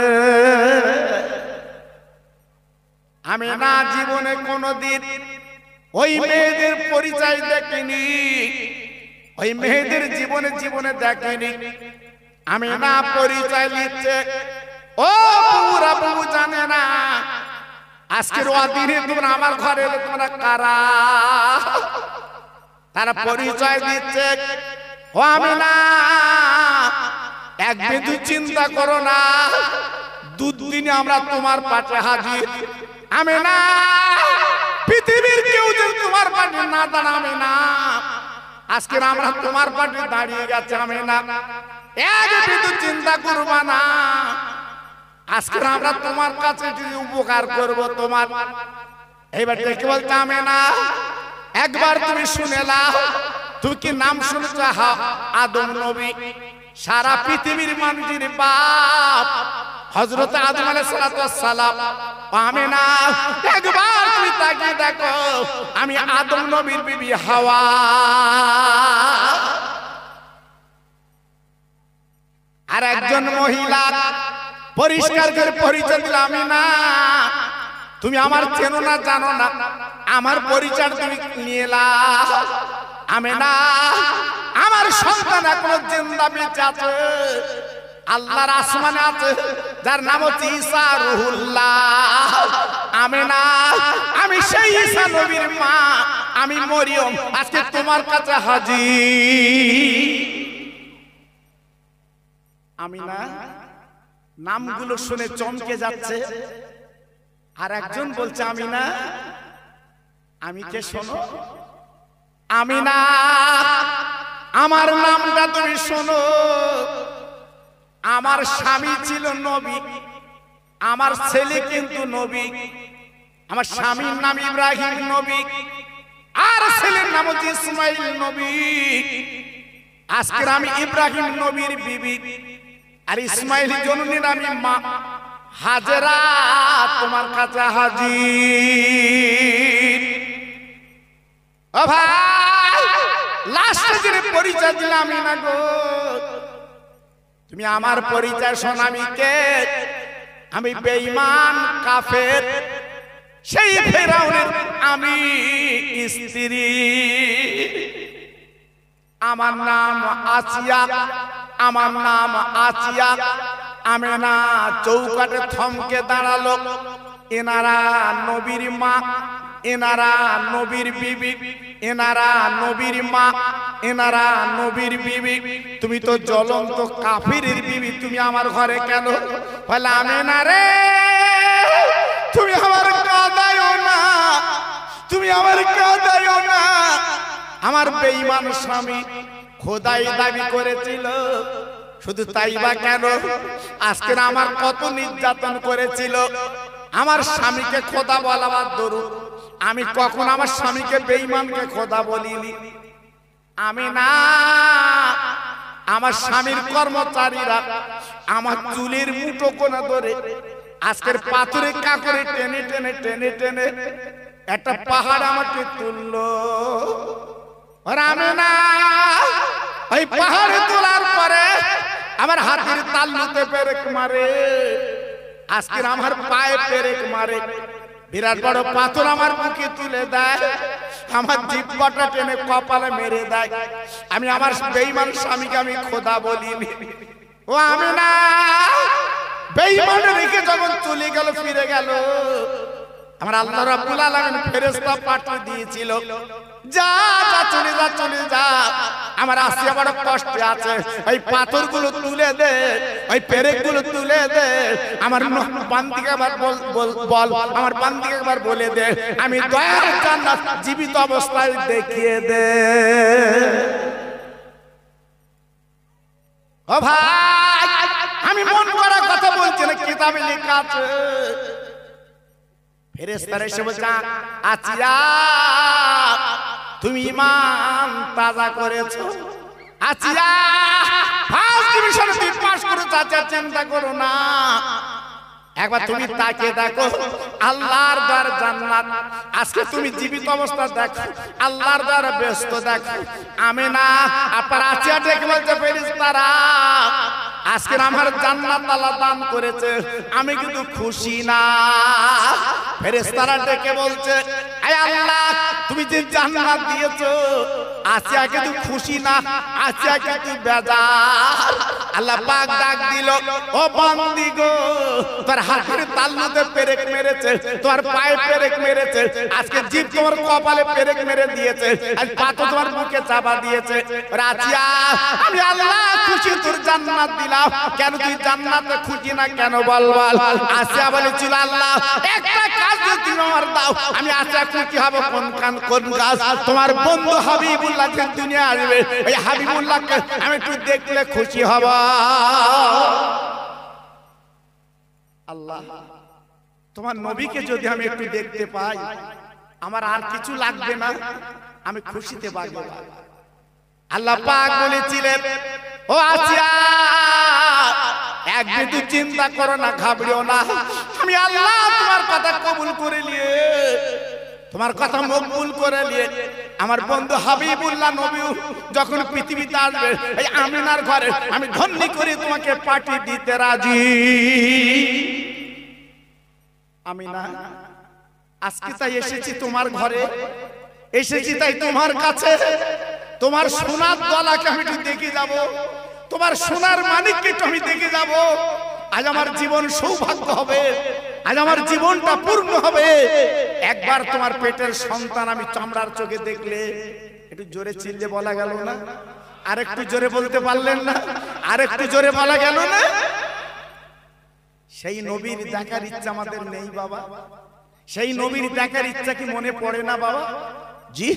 আমিনা জীবনে কোনদিন ওই মেয়েদের পরিচয় দেখেনি, ওই মেয়েদের জীবনে জীবনে দেখেনি। আমিনা পরিচয় নিচ্ছে, ও পুরা বাবু জানে না আজকের অদিনে তোমরা আমার ঘরে এলে তোমরা কারা? তারা পরিচয় দিচ্ছে, ও আমিনা এক বিন্দু চিন্তা করো না, দুদিনে আমরা তোমার পাশে হাজির। আমিনা পৃথিবীর কেউ যদি তোমার পাশে না দাঁড়াবে না, আজকে আমরা তোমার পাশে দাঁড়িয়ে গেছে। আমিনা এক বিন্দু চিন্তা করবা না, আজকে আমরা তোমার কাছে যদি উপকার করব তোমার। এইবার দেখে বলতে আমিনা একবার তুমি শুনে নাও, তুমি কি নাম শুনেছ? আদম নবী, সারা পৃথিবীর মানুষের বাপ হযরত আদম আলাইহিস সালাম। আমিনা একবার তুমি তাকিয়ে দেখো, আমি আদম নবীর বিবি হাওয়া। আর একজন মহিলা পরিষ্কার করে পরিচয় দিল, আমিনা তুমি আমার চেনো না জানো না, আমার পরিচয় তুমি নিয়ে নাও। আমিনা আমার সন্তান এখনো জিন্দা বেঁচে আছে, আল্লাহর আসমানে আছে, যার নাম হচ্ছে ঈসা রুহুল্লাহ। আমিনা আমি সেই ঈসা নবীর মা, আমি মরিয়ম, আজকে তোমার কাছে হাজির। আমিনা নামগুলো শুনে চমকে যাচ্ছে। আর একজন বলছে, আমিনা আমি কে শোনো? আমিনা আমার নামটা তুমি শোনো, আমার স্বামী ছিল নবী, আমার ছেলে কিন্তু নবী। আমার স্বামীর নাম ইব্রাহিম নবী, আর ছেলের নাম হচ্ছে ইসমাইল নবী। আজকে আমি ইব্রাহিম নবীর বিবি, আর ইসমাইল জননীর আমি মা হাজেরা তোমার কাছে হাজির। ও ভাই, লাস্টে যে পরিচয় দিলাম আমিনা গো, তুমি আমার পরিচয় শোনো। আমি কে? আমি বেঈমান কাফের, সেই ফেরাউনের আমি স্ত্রী। আমার নাম আসিয়া, আমার নাম আসিয়া। আমিনা চৌকাঠে থমকে দাঁড়ালো। এনারা নবীর মা, এনারা নবীর বিবি, এনারা নবীর মা, এনারা নবীর বিবি। তুমি তো জ্বলন্ত কাফিরের বিবি, তুমি আমার ঘরে কেন? বলে আমিনা রে, তুমি আমার কাঁদায়ও না, তুমি আমার কাঁদায়ও না। আমার বেঈমান স্বামী খোদাই দাবি করেছিল, শুধু তাই বা কেন, আজকে আমার কত নির্যাতন করেছিল। আমার স্বামীকে খোদা বলাবার দরুন আমি কখন আমার স্বামীকে বেঈমানকে খোদা বলিনি। আমিনা আমার স্বামীর কর্মচারীরা আমার চুলের মুঠো কোনা ধরে আজকের পাথরে কাকরে টেনে টেনে টেনে টেনে একটা পাহাড় আমাকে তুললো। আমেনা ওই পাহাড়ে তোলার পরে আমার হাতের তালুতে পেরেক মারে, আজকের আমার পায়ে পেরেক মারে, বিরাট বড় পাথর আমার বুকে তুলে দেয়, আমার জিহ্বাটা টেনে কপালে মেরে দেয়। আমি আমার বেঈমান স্বামীকে আমি খোদা বলিনি। ও আমেনা বেঈমান রেখে যখন চলে গেল, ফিরে গেল, আমার আল্লাহ রাব্বুল আলামিন ফেরেশতা পাঠিয়ে দিয়েছিল, যা যা চলে যা চলে যা, আমার আসিয়া বড় কষ্টে আছে, ওই পাথরগুলো তুলে দে, ওই পেরেকগুলো তুলে দে, আমার বান্দিকে একবার বল, আমার বান্দিকে একবার বলে দে, আমি দয়ার জান্নাত জীবিত অবস্থায় দেখিয়ে দে। ও ভাই, আমি মন করা কথা বলছি না, কিতাবে লেখা আছে। ফেরেশতারা এসে বলছে, আচিয়া তুমি ঈমান তাজা করেছো, আচিয়া ফার্স্ট ডিভিশনে তুমি পাস করেছো, আচ্ছা চিন্তা করো না, একবার তুমি তাকে দেখো, আল্লাহর দ্বার জান্নাত, আজকে তুমি জীবিত অবস্থা দেখো, আল্লাহর দ্বার ব্যস্ত দেখো। আমেনা আপনার আচিয়া ডেকে বলছে, ফেরেশতারা আজকে আমার জান্নাত আল্লাহ দান করেছে, আমি কিন্তু খুশি না। ফেরেশতারা ডেকে বলছে, আয় আল্লাহ তুমি যে জান্নাত দিয়েছো, আসিয়া কিন্তু খুশি না, আসিয়া কিন্তু বেজার। আল্লাহ পাক ডাক দিল, ও বান্দি গো, তোর হাতের তালুতে পেরেক মেরেছে, তোর পায়ে পেরেক মেরেছে, আজকে জিভ তোমার কপালে পেরেক মেরে দিয়েছে, আজ পাথর তোমার মুখে চাপা দিয়েছে। রাজিয়া আমি আল্লাহ খুশি, তোর জান্নাত দিলাম, কেন তুই জান্নাতে খুশি না কেন বল বল। আসিয়া বলেছিল, আল্লাহ একটা কাজ যদি তুমি আমার দাও, আমি আসিয়া খুশি হব। কোন কাজ? তোমার বন্ধু হাবিবুল্লাহ যে দুনিয়া আসবে, ওই হাবিবুল্লাহকে আমি একটু দেখলে খুশি হব। আল্লাহ তোমার নবীকে যদি আমি একটু দেখতে পাই, আমার আর কিছু লাগবে না, আমি খুশিতে বাঁচব। আল্লাহ পাক বলেছিলেন, ও আসিয়া এক বিন্দু চিন্তা করো না, ঘাবড়িও না, আমি আল্লাহ তোমার কথা কবুল করে নিয়ে, তোমার কথা মকবুল করে নিয়ে, আমার বন্ধু হাবিবুল্লাহ নবী যখন পৃথিবীতে আসবে, এই আমিনার ঘরে আমি ধন্যি করে তোমাকে পাঠিয়ে দিতে রাজি। আমিনা আজকে তাই এসেছি তোমার ঘরে, এসেছি তাই তোমার কাছে, তোমার সোনার দলাকে আমি একটু দেখে যাব, তোমার সোনার মানিককে আমি দেখে যাব। আজ আমার জীবন সৌভাগ্য হবে, আজ আমার জীবনটা পূর্ণ হবে। একবার তোমার পেটের সন্তান আমি চামড়ার চোখে দেখলে, একটু জোরে চিল্লে বলা গেল না? আর একটু জোরে বলতে পারলেন না? আর একটু জোরে বলা গেল না? সেই নবীর দেখার ইচ্ছা আমাদের নেই বাবা? সেই নবীর দেখার ইচ্ছা কি মনে পড়ে না বাবা? জি।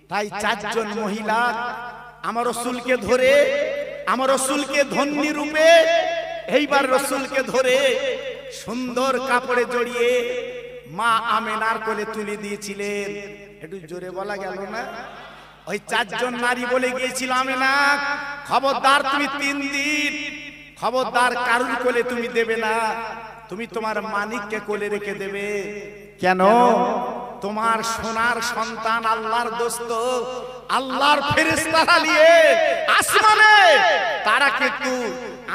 তাই চারজন মহিলা আমার রাসূলকে ধরে, আমার রাসূলকে ধন্যী রূপে, এইবার রাসূলকে ধরে সুন্দর কাপড়ে জড়িয়ে মা আমেনার কোলে তুলে দিয়েছিলেন। একটু জোরে বলা গেল না? ওই চারজন নারী বলে গিয়েছিল, আমেনা খবরদার তুমি 3 দিন খবরদার কারুর কোলে তুমি দেবে না, তুমি তোমার মানিককে কোলে রেখে দেবে। কেন? তোমার সোনার সন্তান আল্লাহর দোস্ত, আল্লাহর ফেরেশতারা নিয়ে আসমানে তারা কিন্তু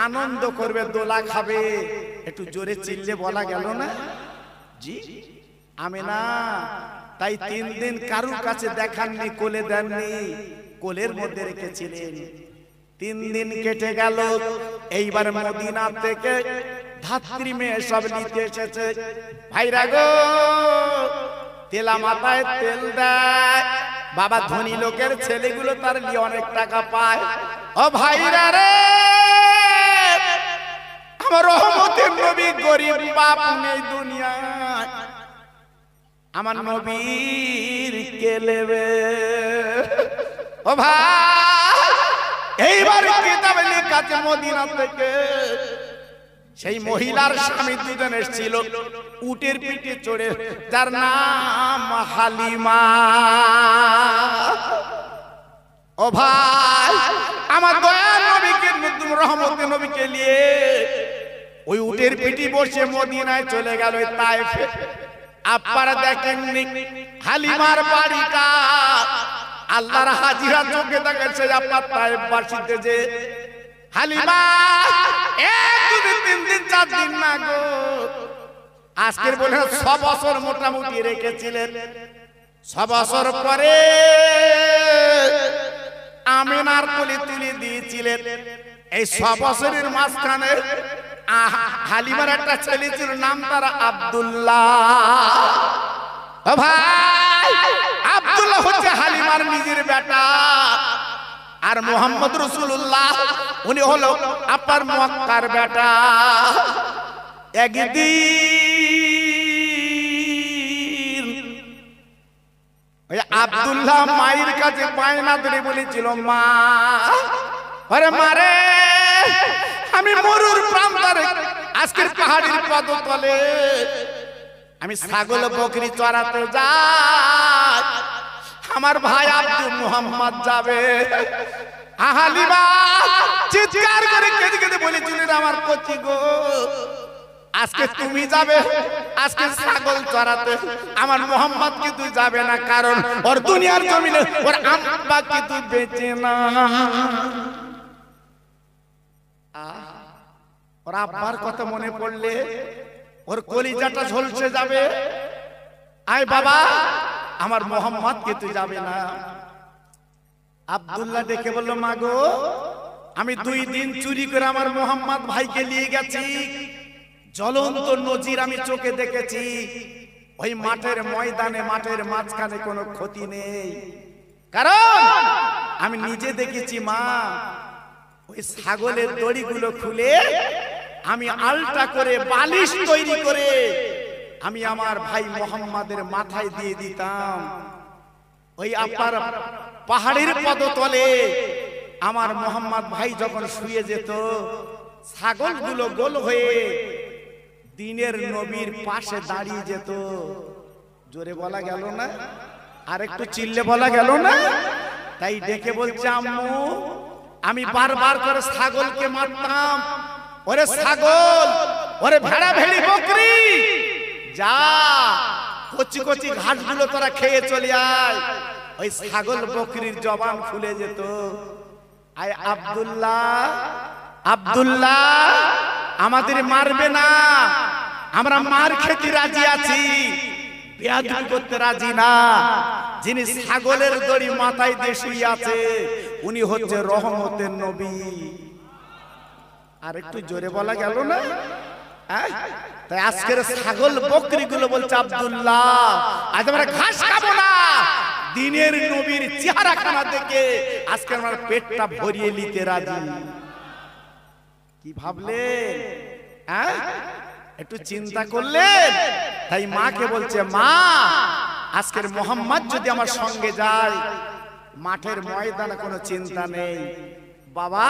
আনন্দ করবে, দোলা খাবে। একটু জোরে চিল্লে বলা গেল না? জি। আমেনা তাই 3 দিন কারুর কাছে দেখাননি, কোলে দেননি, কোলের মধ্যে রেখেছিলেন। 3 দিন কেটে গেল, এইবার মদিনা থেকে ধাত্রী মেয়ে সব নিতে এসেছে। ভাইরা গো, তেলা মাথায় তেল দেয়, বাবা ধনী লোকের ছেলেগুলো তার নিয়ে অনেক টাকা পায়। ও ভাইরা রে, আমার রহমতের নবী গরিব বাপ নেই দুনিয়ায়, আমার নবীর কে নেবে? ও ভাই, এইবার কিতাবে লেখা আছে মদিনা থেকে সেই মহিলার স্বামী দুজন এসেছিল উটের পিঠে চড়ে, যার নাম হালিমা। ও ভাই, আমার দয়ার নবীকে, রহমতের নবীকে নিয়ে ওই উটের পিঠে বসে মদিনায় চলে গেল তায়েফে। আপনারা দেখেননি হালিমার বাড়িটা আল্লাহর হাজিরা চোখে দেখেছে আপনার তায়েফ বাসীতে যে হালিমা 1 2 3 দিন 4 দিন না গো, আজকের বলে 6 বছর মোটামুটি রেখেছিলেন। 6 বছর পরে আমিনার কোলে তুলে দিয়েছিলেন। এই 6 বছরের মাঝখানে হালিমার একটা ছেলে ছিল, নাম তার আব্দুল্লাহ। ও ভাই, আব্দুল্লাহ হচ্ছে হালিমার নিজের বেটা, আর মুহাম্মদ রাসূলুল্লাহ উনি হলো আপনার মক্কার বেটা। একদিন ওই আব্দুল্লাহ মায়ের কাছে বায়না ধরে বলেছিল, মা আরে মারে, আমি মরুর প্রান্তরে আজকের পাহাড়ের পদতলে আমি ছাগল বকরি চড়াতে যাই, আমার ভাই আব্দুল মুহাম্মদ যাবে। হালিমা চিৎকার করে কেঁদে কেঁদে বলেছিলেন, আমার কচি গো, আজকে তুমি যাবে আজকে ছাগল চড়াতে, আমার মোহাম্মদ কিন্তু যাবে না, কারণ ওর দুনিয়ার জমিনে ওর আব্বা কিন্তু বেঁচে না। ওর আব্বার কথা মনে পড়লে ওর কলিজাটা ঝলসে যাবে। আয় বাবা, আমার মোহাম্মদ কিন্তু যাবে না। আব্দুল্লাহ ডেকে বলল, মা গো, আমি 2 দিন চুরি করে আমার মোহাম্মদ ভাইকে নিয়ে গেছি, জ্বলন্ত নজির আমি চোখে দেখেছি। ওই মাঠের ময়দানে মাঠের মাঝখানে কোনো ক্ষতি নেই, কারণ আমি নিজে দেখেছি মা, ওই ছাগলের দড়িগুলো খুলে আমি আলটা করে বালিশ তৈরি করে আমি আমার ভাই মোহাম্মদের মাথায় দিয়ে দিতাম। ওই আপনার পাহাড়ের পদতলে আমার মোহাম্মদ ভাই যখন শুয়ে যেত, ছাগলগুলো গোল হয়ে দিনের নবীর পাশে দাঁড়িয়ে যেত। জোরে বলা গেল না, আর একটু চিল্লে বলা গেল না? তাই ডেকে বলছে, আম্মু, আমি বারবার করে ছাগলকে মারতাম। ওরে ছাগল, ওরে ভেড়া ভেড়ি বকরি, যা কচি কচি ঘাসগুলো তোরা খেয়ে চলে আয়। ওই ছাগল বকরির জবান খুলে যেত। আয় আব্দুল্লাহ, আব্দুল্লাহ, আমাদের মারবে না, আমরা মার খেতে রাজি আছি, বেয়াদবি করতে রাজি না। যিনি ছাগলের দড়ি মাথায় দিয়ে শুয়ে আছে উনি হচ্ছে রহমতের নবী। আর একটু জোরে বলা গেল না? তাই আজকের ছাগল বকরি গুলো বলছে, আব্দুল্লাহ, আজ আমরা ঘাস খাবো না, দিনের নবীর চেহারাখানা দেখে আজকে আমার পেটটা ভরিয়ে নিতে রাজি। কি ভাবলেন? একটু চিন্তা করলেন? তাই মাকে বলছে, মা, আজকের মোহাম্মদ যদি আমার সঙ্গে যায়, মাঠের ময়দানে কোনো চিন্তা নেই। বাবা,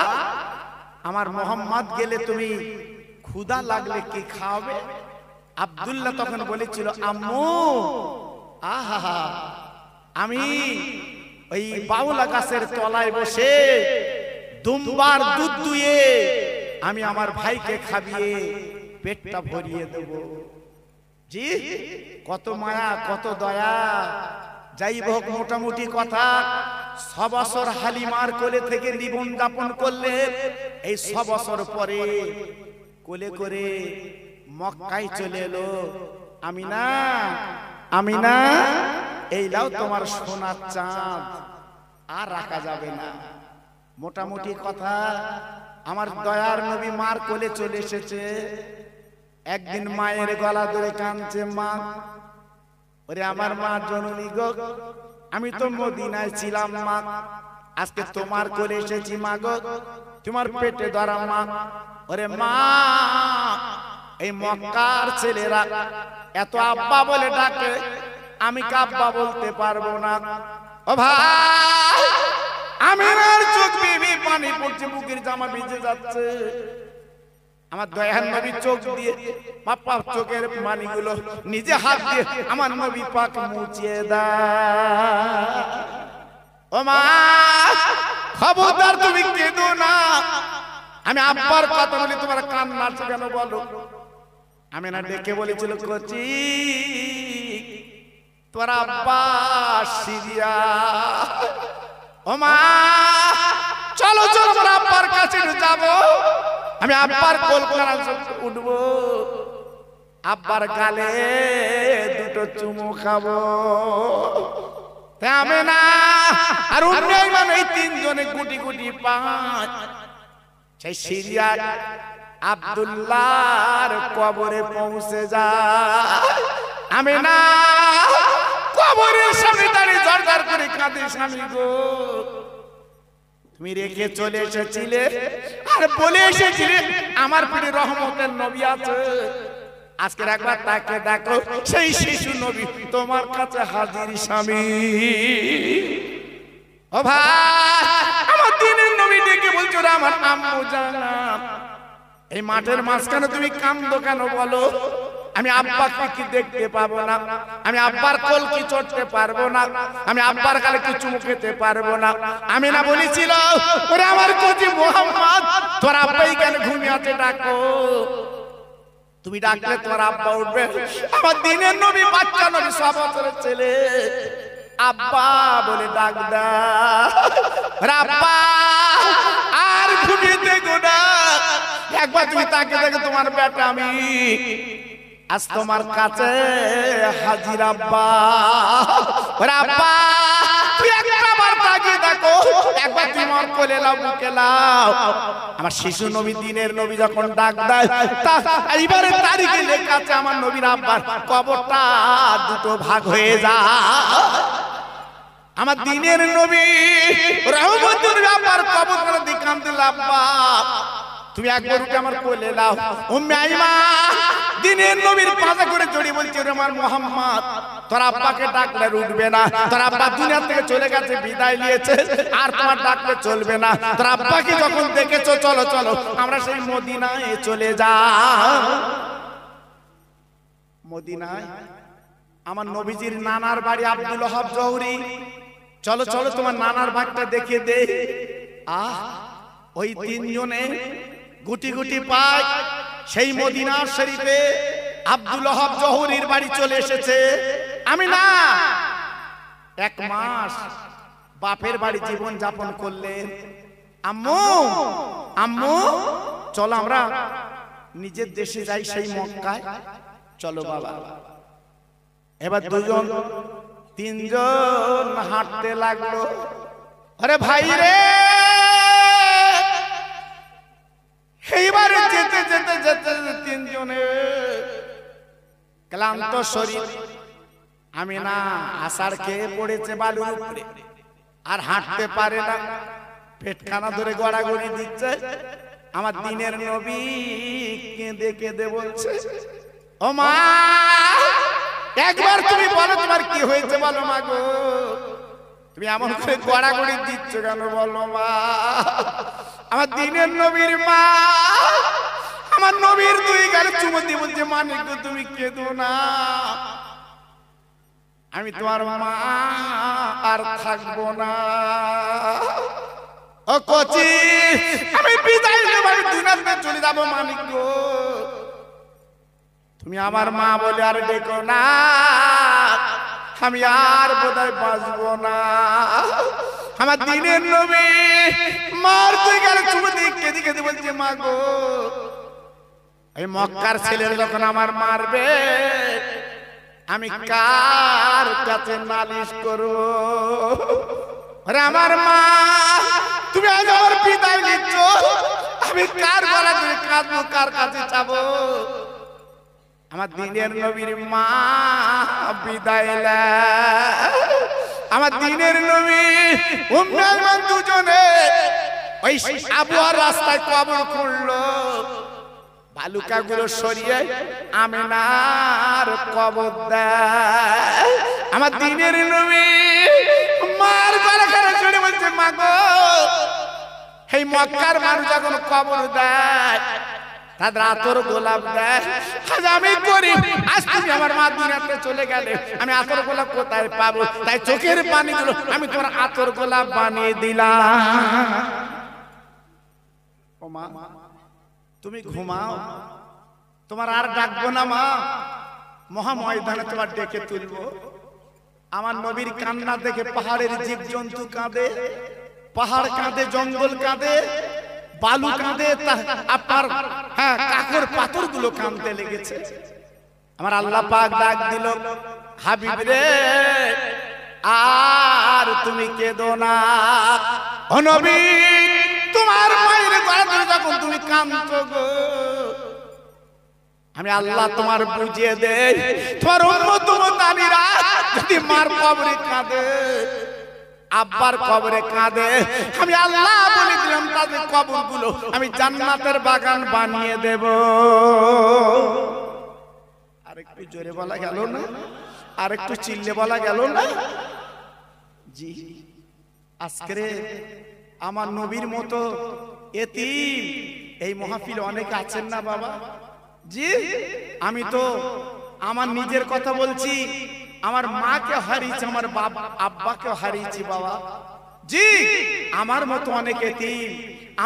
আমার মোহাম্মদ গেলে তুমি ক্ষুধা লাগলে কি খাওয়াবে? আব্দুল্লাহ তখন বলেছিল, আম্মু, আহা, আমি ওই বাউলা গাছের তলায় বসে দুম্বার দুধ দুয়ে আমি আমার ভাইকে খাবিয়ে পেটটা ভরিয়ে দেব। জি, কত মায়া, কত দয়া। যাই হোক, মোটামুটি কথা, 6 বছর হালিমার কোলে থেকে জীবন যাপন করলে, এই 6 বছর পরে কোলে করে মক্কায় চলে এলো। আমিনা, আমিনা, এই লাও তোমার সোনার চাঁদ, আর রাখা যাবে না। মোটামুটি কথা, আমার দয়ার নবী মার কোলে চলে এসেছে। একদিন মায়ের গলা ধরে কাঁদছে, মা, ওরে আমার মা জননী গো, আমি তো মদিনায় ছিলাম মা, আজকে তোমার কোলে এসেছি মা গো, তোমার পেটে ধরা মা। ওরে মা, এই মক্কার ছেলেরা এত আব্বা বলে ডাকে, আমি কাব্বা বলতে পারবো না। ও ভাই, আমিনার চোখ বেয়ে পানি পড়ছে, বুকের জামা ভিজে যাচ্ছে। আমার দয়ার নবী চোখ দিয়ে পাপা চোখের পানিগুলো নিজে হাত দিয়ে আমার নবী পাক মুছিয়ে দেয়। ও মা, খবরদার তুমি কেঁদো না, আমি আব্বার কথা বলি তোমার কান্না আসছে কেন বলো? আমি না ডেকে বলেছিল কচি তোর আব্বা সিরিয়া। ও মা চলো চলো আমার আব্বার কাছে যাবো। আমি আব্বার কোলখানা উঠবো, আব্বার গালে দুটো চুমু খাবো। আমি না আর মানে এই তিনজনে গুটি গুটি পাঁচ সেই সিরিয়া আব্দুল্লাহর কবরে পৌঁছে যায়। আমি না কবরের সামনে দাঁড়িয়ে জড়জড় করে কাঁদে, স্বামী গো তুমি রেখে চলে এসেছিলে আর বলে এসেছিলে আমার পিঠে রহমতের নবী আছে। আজকে একবার তাকে দেখো, সেই শিশু নবী তোমার কাছে হাজির স্বামী। ও ভাই আমার দিনের নবী ডেকে বলছো রে আমার আম্মু জান, এই মাঠের মাঝখানে তুমি কান্দো কেন বলো? আমি আব্বাকে কি দেখতে পাবো না? আমি আব্বার কোল কি চড়তে পারবো না? আমি আব্বার গালে কি চুমু খেতে পারবো না? আমি না বলেছিল ওরে আমার কচি মোহাম্মদ তোর আব্বাই কেন ঘুমিয়ে আছে, ডাকো। তুমি ডাকলে তোমার আব্বা উঠবে। আমার দিনের নবী বাচ্চা নবী 6 বছরের ছেলে আব্বা বলে ডাক দাও। আব্বা আর ঘুমিয়ে দেখো না, একবার তুমি তাকে দেখো তোমার বেটা আমি আজ তোমার কাছে হাজির। আব্বা আব্বা তুই একবার তাকিয়ে দেখো, একবার তুমি আমার কোলে লাও, বুকে লাও। আমার শিশু নবী দিনের নবী যখন ডাক দেয় এইবারের তারিখে লেখা আছে আমার নবীর আব্বার কবরটা দুটো ভাগ হয়ে যায়। আমার দিনের নবী রহমতুল আব্বার কবর দিকে কাঁদতে আব্বা তুমি একবার উঠে আমার কোলে লাও। উম্মে আইমা দিনের নবীর পাশে করে জড়িয়ে বলছে রে আমার মুহাম্মদ তোর আব্বাকে ডাকলে উঠবে না, তোর আব্বা দুনিয়া থেকে চলে গেছে, বিদায় নিয়েছে, আর তোমার ডাকলে চলবে না। তোর আব্বাকে যখন দেখেছো চলো চলো আমরা সেই মদিনায় চলে যাই। মদিনায় আমার নবীজির নানার বাড়ি আব্দুল ওহাব জহুরি। চলো চলো তোমার নানার বাড়িটা দেখিয়ে দে। ওই তিনজনে গুটি গুটি পায় সেই মদিনা শরীফে আব্দুল ওহাব জহুরির বাড়ি চলে এসেছে। আমি না 1 মাস বাপের বাড়ি জীবন যাপন করলেন। আম্মু আম্মু চলো আমরা নিজের দেশে যাই, সেই মক্কায় চলো বাবা। এবার দুজন তিনজন হাঁটতে লাগলো। আরে ভাই রে এইবারে যেতে যেতে যেতে তিনজনে ক্লান্ত শরীর। আমি না আষাঢ় খেয়ে পড়েছে বালুর উপরে, আর হাঁটতে পারে না, পেটখানা ধরে গড়াগড়ি দিচ্ছে। আমার দিনের নবী কেঁদে কেঁদে বলছে ও মা একবার তুমি বলো তোমার কি হয়েছে বলো মা গো, তুমি এমন করে গড়াগড়ি দিচ্ছ কেন বলো মা। আমার দিনের নবীর মা আমার নবীর 2 গালে চুমু দিয়ে বলছে মানিক গো তুমি কেঁদো না, আমি তোমার মা আর থাকবো না। ও কচি আমি বিদায় নেব, আমি দুনিয়াতে চলে যাবো মানিক গো, তুমি আমার মা বলে আর ডেকো না, আমি আর বোধহয় বাঁচবো না। আমার দিনের নবী মার 2 গালে চুমু দিয়ে কেঁদে কেঁদে বলছে মা গো এই মক্কার ছেলেরা যখন আমার মারবে আমি কার কাছে নালিশ করব? আরে আমার মা তুমি আজ আমার বিদায় নিচ্ছ, আমি কার গলা ধরে কাঁদবো, কার কাছে যাবো? আমার দিনের নবীর মা বিদায় আমার দিনের নবী উম্মে আইমান দুজনে ওই আবুয়ার রাস্তায় কবর খুঁড়লো, বালুকা গুলো সরিয়ে আমিনার কবর দেয়। আমার দিনের নবী মার গলা খারাপ করে বলছে মা গো এই মক্কার মানুষ যখন কবর দেয় তাদের আতর গোলাপ দেয়, আজ আমি করি আজ তুমি আমার মা দুনিয়াতে চলে গেলে আমি আতর গোলাপ কোথায় পাবো? তাই চোখের পানিগুলো আমি তোমার আতর গোলাপ বানিয়ে দিলাম। ও মা তুমি ঘুমাও, তোমার আর ডাকবো না মা, মহা ময়দানে তোমার ডেকে তুলবো। আমার নবীর কান্না দেখে পাহাড়ের জীবজন্তু কাঁদে, পাহাড় কাঁদে, জঙ্গল কাঁদে, বালু কাঁদে, আপনার কাকর পাথর গুলো কাঁদতে লেগেছে। আমার আল্লাহ পাক ডাক দিল, হাবিব রে আর তুমি কেঁদো না। ও নবী তোমার মায়ের গলা যখন তুমি কাঁদছো গো, আমি আল্লাহ তোমার বুঝিয়ে দেই, তোমার উম্মত উম্মতানিরা যদি মার কবরে কাঁদে, আব্বার কবরে কাঁদে, আমি আল্লাহ বলে দিলাম তাদের কবরগুলো আমি জান্নাতের বাগান বানিয়ে দেব। আরেকটু জোরে বলা গেল না? আরেকটু চিল্লে বলা গেল না? জি, আজকে আমার নবীর মতো এতিম এই মাহফিলে অনেক আছেন না বাবা? জি, আমি তো আমার নিজের কথা বলছি, আমার মাকে হারিয়েছি, আমার আব্বাকে হারিয়েছি বাবা। জি, আমার মতো অনেক এতিম,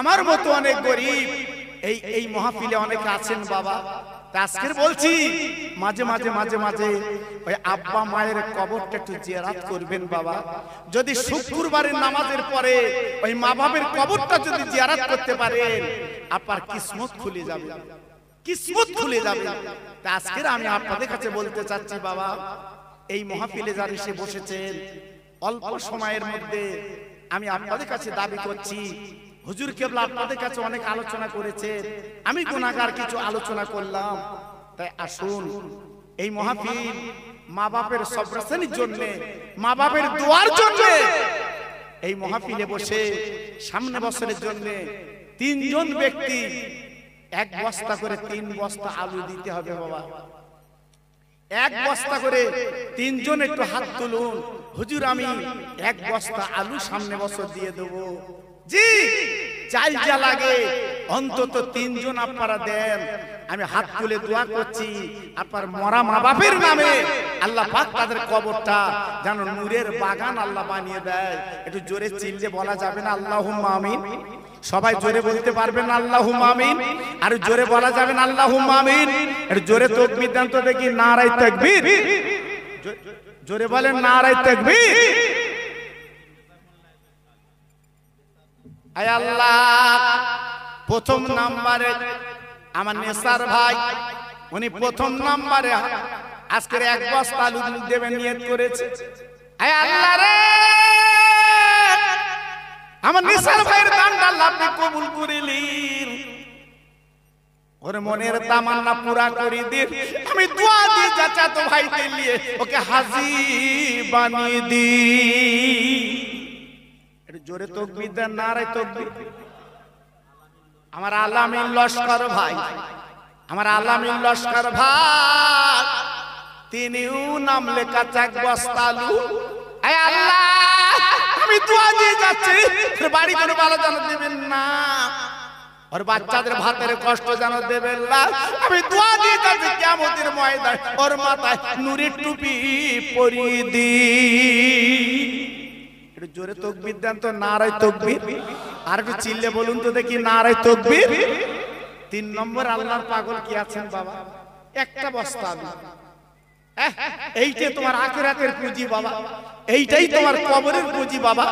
আমার মতো অনেক গরিব এই মাহফিলে অনেক আছেন বাবা। আজকে বলছি মাঝে মাঝে মাঝে মাঝে ওই আব্বা মায়ের কবরটা একটু জিয়ারত করবেন বাবা। যদি শুক্রবারের নামাজের পরে ওই মা বাবার কবরটা যদি জিয়ারত করতে পারেন, আপনার কিসমত খুলে যাবে, কিসমত খুলে যাবে। তা আজকে আমি আপনাদের কাছে বলতে চাচ্ছি বাবা, এই মাহফিলে যারা এসে বসেছেন, অল্প সময়ের মধ্যে আমি আপনাদের কাছে দাবি করছি, হুজুর কেবলা আপনাদের কাছে অনেক আলোচনা করেছেন, আমি গুনাহগার কিছু আলোচনা করলাম। তাই আসুন এই মাহফিল মা বাপের সবরাসের জন্য, মা বাপের দোয়ার জন্য এই মাহফিলে বসে সামনে বছরের জন্য 3 জন ব্যক্তি 1 বস্তা করে 3 বস্তা আলু দিতে হবে বাবা। 1 বস্তা করে 3 জন একটু হাত তুলুন, হুজুর আমি 1 বস্তা আলু সামনে বছর দিয়ে দেবো। জি, চাল যা লাগে অন্তত 3 জন আপনারা দেন। আমি হাত তুলে দোয়া করছি আপনার মরা মা বাপের নামে, আল্লাহ পাক তাদের কবরটা যেন নূরের বাগান আল্লাহ বানিয়ে দেয়। একটু জোরে চিল্লে বলা যাবে না আল্লাহুম্মা আমিন? সবাই জোরে বলতে পারবেন আল্লাহুম্মা আমিন? আর জোরে বলা যাবে না আল্লাহুম্মা আমিন? একটু জোরে তাকবীর দেন তো দেখি, নারায়ে তাকবীর, জোরে বলেন নারায়ে তাকবীর। আয় আল্লাহ, প্রথম নম্বরে আমার নেসার ভাই, উনি প্রথম নম্বরে আজকের 1 বস্তা আলু দেবেন নিয়ত করেছে। আয় আল্লাহ রে, আমার নেসার ভাইয়ের দানটা আল্লাহ আপনি কবুল করে নিন, ওর মনের তামান্না পুরা করে দিন। আমি দোয়া দিয়ে চাচা তো ভাইকে নিয়ে ওকে হাজী বানিয়ে দিই। জোরে তাকবীর দেন, নারায়ে তাকবীর। আমার আলামিন লস্কর ভাই, আমার আলামিন লস্কর ভাই, তিনিও নাম লেখা 1 বস্তা আলু। আয় আল্লাহ, আমি দোয়া দিয়ে যাচ্ছি বাড়ি কোনো ভালো জানা দেবেন না, ওর বাচ্চাদের ভাতের কষ্ট জানা দেবেন না। আমি দোয়া দিয়ে যাচ্ছি কিয়ামতের ময়দানে ওর মাথায় নূরের টুপি পরিয়ে দিই। জোরে তাকবীর দেন তো, নারায়ে তাকবীর। আর একটু চিল্লে বলুন তো দেখি, নারায়ে তাকবীর। 3 নম্বর আল্লাহর পাগল কি আছেন বাবা? 1টা বস্তা আলু, এইটাই তোমার আখিরাতের পুঁজি বাবা, এইটাই তোমার কবরের পুঁজি বাবা।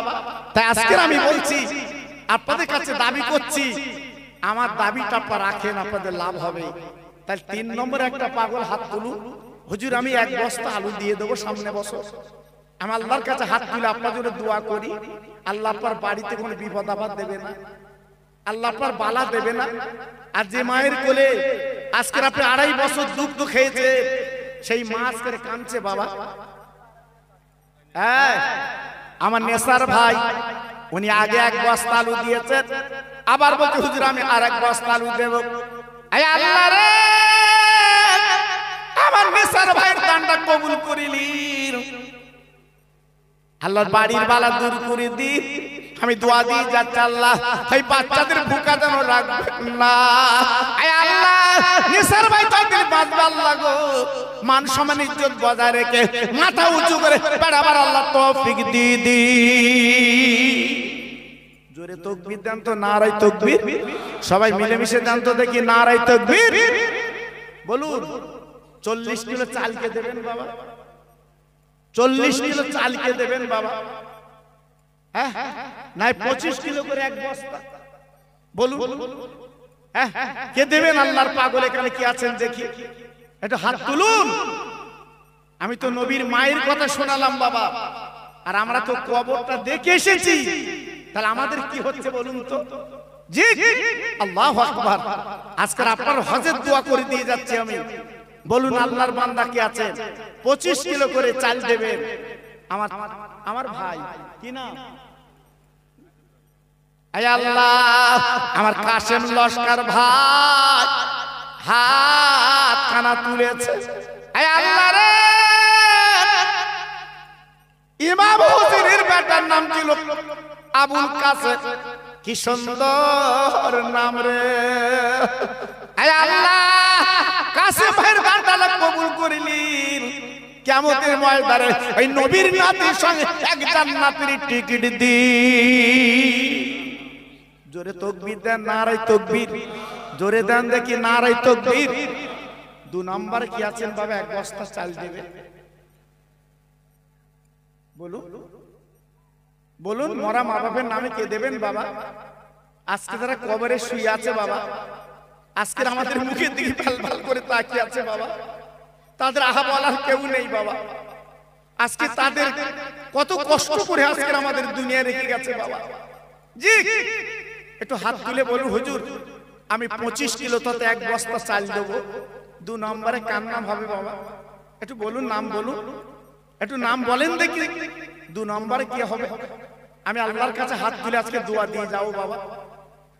তাই আজকে আমি বলছি আপনাদের কাছে দাবি করছি, আমার দাবিটা আপনারা রাখেন, আপনাদের লাভ হবে। তাই 3 নম্বর একটা পাগল হাত তুলুন, হুজুর আমি 1 বস্তা আলু দিয়ে দেবো সামনে বছর। আমি আল্লাহর কাছে হাত তুলে আপনার জন্য দোয়া করি, আল্লাহ আপনার বাড়িতে কোনো বিপদ আপদ দেবে না, আল্লাহ আপনার বালা দেবে না। আর যে মায়ের কোলে আজকে আপনি 2.5 বছর দুগ্ধ খেয়েছে, সেই মা আজকে কাঁদছে বাবা। হ্যাঁ, আমার নেসার ভাই উনি আগে 1 বস্তা আলু দিয়েছেন, আবার বলছে হুজুর আমি আর 1 বস্তা আলু দেব। আয় আল্লাহ রে, আমার নেসার ভাইয়ের দানটা কবুল করিলিন, আল্লাহর বাড়ির বালা দূর করে দিন। আমি দোয়া দিয়ে যাচ্ছি আল্লাহ এই বাচ্চাদের ভুকা যেন রাখবেন না। আয় আল্লাহ, নেসার ভাই তাদের বাঁচবে আল্লাহ গো, মান সম্মান ইজ্জত বজায় রেখে মাথা উঁচু করে বেড়াবার আল্লাহ তৌফিক দিয়ে দিন। জোরে তাকবীর দেন তো, নারায়ে তাকবীর। সবাই মিলেমিশে দেন তো দেখি, নারায়ে তাকবীর। বলুন 40 কিলো চাল কে দেবেন বাবা? 40 কিলো চাল কে দেবেন বাবা? হ্যাঁ, নাই 25 কিলো করে এক বস্তা? বলুন হ্যাঁ, কে দেবেন? আল্লাহর পাগল এখানে কি আছেন দেখি, একটু হাত তুলুন। আমি তো নবীর মায়ের কথা শোনালাম বাবা, আর আমরা তো কবরটা দেখে এসেছি, তাহলে আমাদের কি হচ্ছে বলুন তো? জি, আল্লাহু আকবার। আজকে আপনার হজের দোয়া করে দিয়ে যাচ্ছি আমি। বলুন আল্লাহর বান্দা কি আছে 25 কিলো করে চাল দেবেন? আমার ভাই কি নাম? আয় আল্লাহ, আমার কাশেম লস্কর ভাই হাত কানা তুলেছে। আয় আল্লাহ রে, ইমাম হুসাইনের বেটার নাম ছিল আবুল কাসেম। কি সুন্দর নাম রে। আয় আল্লাহ, কাসেম ভাইয়ের বান্দালা কবুল করিলেন। কিয়ামতের ময়দানে ওই নবীর নাতির সঙ্গে এক জান্নাতের টিকিট দি। জোরে তাকবীর দেন, নারায়ে তাকবীর। জোরে দেন দেখি, নারায়ে তাকবীর। 2 নাম্বার কি আছেন বাবা? এক বস্তা চাল দেবে। বলুন বলুন, মরা মা বাপের নামে কে দেবেন বাবা? আজকে যারা কবরে শুয়ে আছে বাবা, আজকে আমাদের মুখের দিকে ভাল ভাল করে তাকিয়ে আছে বাবা, তাদের আহা বলার কেউ নেই বাবা। আজকে তাদের কত কষ্ট করে আজকে আমাদের দুনিয়া রেখে গেছে বাবা। জি, একটু হাত তুলে বলুন, হুজুর আমি 25 কিলো তাতে এক বস্তা চাল দেবো। 2 নম্বরে কার নাম হবে বাবা? একটু বলুন, নাম বলুন, একটু নাম বলেন দেখি। 2 নম্বরে কি হবে? আমি আল্লাহর কাছে হাত তুলে আজকে দোয়া দিয়ে যাও বাবা।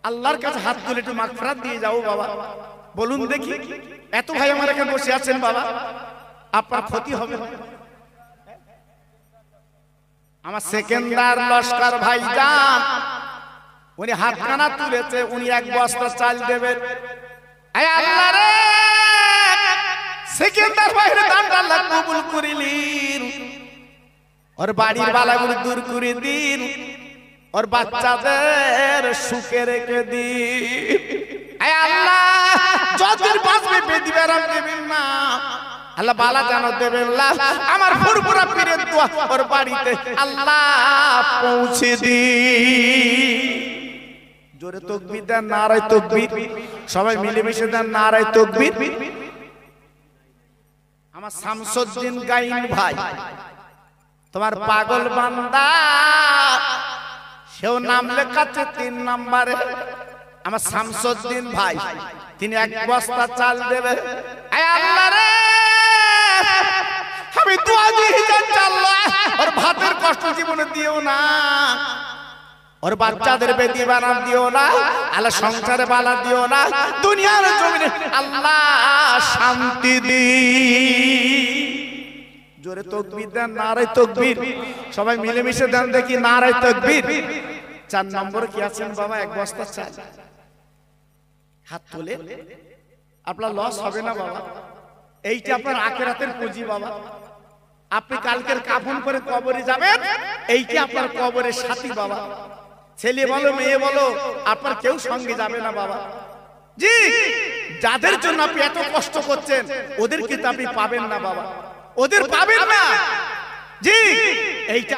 আল্লাহর কাছে হাত তুলে একটু মাগফিরাত দিয়ে যাও বাবা। বলুন দেখি। এত ভাই আমার এখানে বসে আছেন বাবা, আপনার ক্ষতি হবে। আমার সেকেন্দার লস্কর ভাইজান, উনি হাত কানা তুলেছে, উনি এক বস্তা চাল দেবেন। আয় আল্লাহ রে, সেকেন্দার ভাইয়ের দানটা আল্লাহ কবুল করিলেন। ওর বাড়ির বালাগুলো দূর করে দিন, ওর বাচ্চাদের সুখে রেখে দিন। আয় আল্লাহ, যতদিন বাঁচবে বেদি বেরাম দেবেন না আল্লাহ, বালা জানো দেবেন না। আমার ফুরফুরা পীরের দোয়া ওর বাড়িতে আল্লাহ পৌঁছে দিন। জোরে তাকবীর দেন, নারায়ে তাকবীর। সবাই মিলেমিশে দেন, নারায়ে তাকবীর। আমার শামসুদ্দিন গাইন ভাই, তোমার পাগল বান্দা, সেও নাম লেখাচ্ছে 3 নম্বরে। আমার শামসুদ্দিন ভাই, তিনি এক বস্তা চাল দেবে। আয় আল্লাহ রে, আমি দোয়া দিয়ে যাচ্ছি আল্লাহ, ওর ভাতের কষ্ট জীবনে দিও না, ওর বাচ্চাদের বেদি বানান দিও না আল্লাহ, সংসারে বালা দিও না, দুনিয়ার জমিনে আল্লাহ শান্তি দি। জোরে তাকবীর দেন, নারায়ে তাকবীর। সবাই মিলেমিশে দেন দেখি, নারায়ে তাকবীর। 4 নম্বরে কি আছেন বাবা? এক বস্তা চাল। হাত তুলে, আপনার লস হবে না বাবা। এইটা আপনার আখিরাতের পুঁজি বাবা। আপনি কালকের কাফন করে কবরে যাবেন, এইটা আপনার কবরের সাথী বাবা। ছেলে বলো মেয়ে বলো, আপনার কেউ সঙ্গে যাবে না বাবা। জি, যাদের জন্য আপনি এত কষ্ট করছেন, ওদের কিন্তু আপনি পাবেন না বাবা, ওদের পাবেন না। জি, এইটা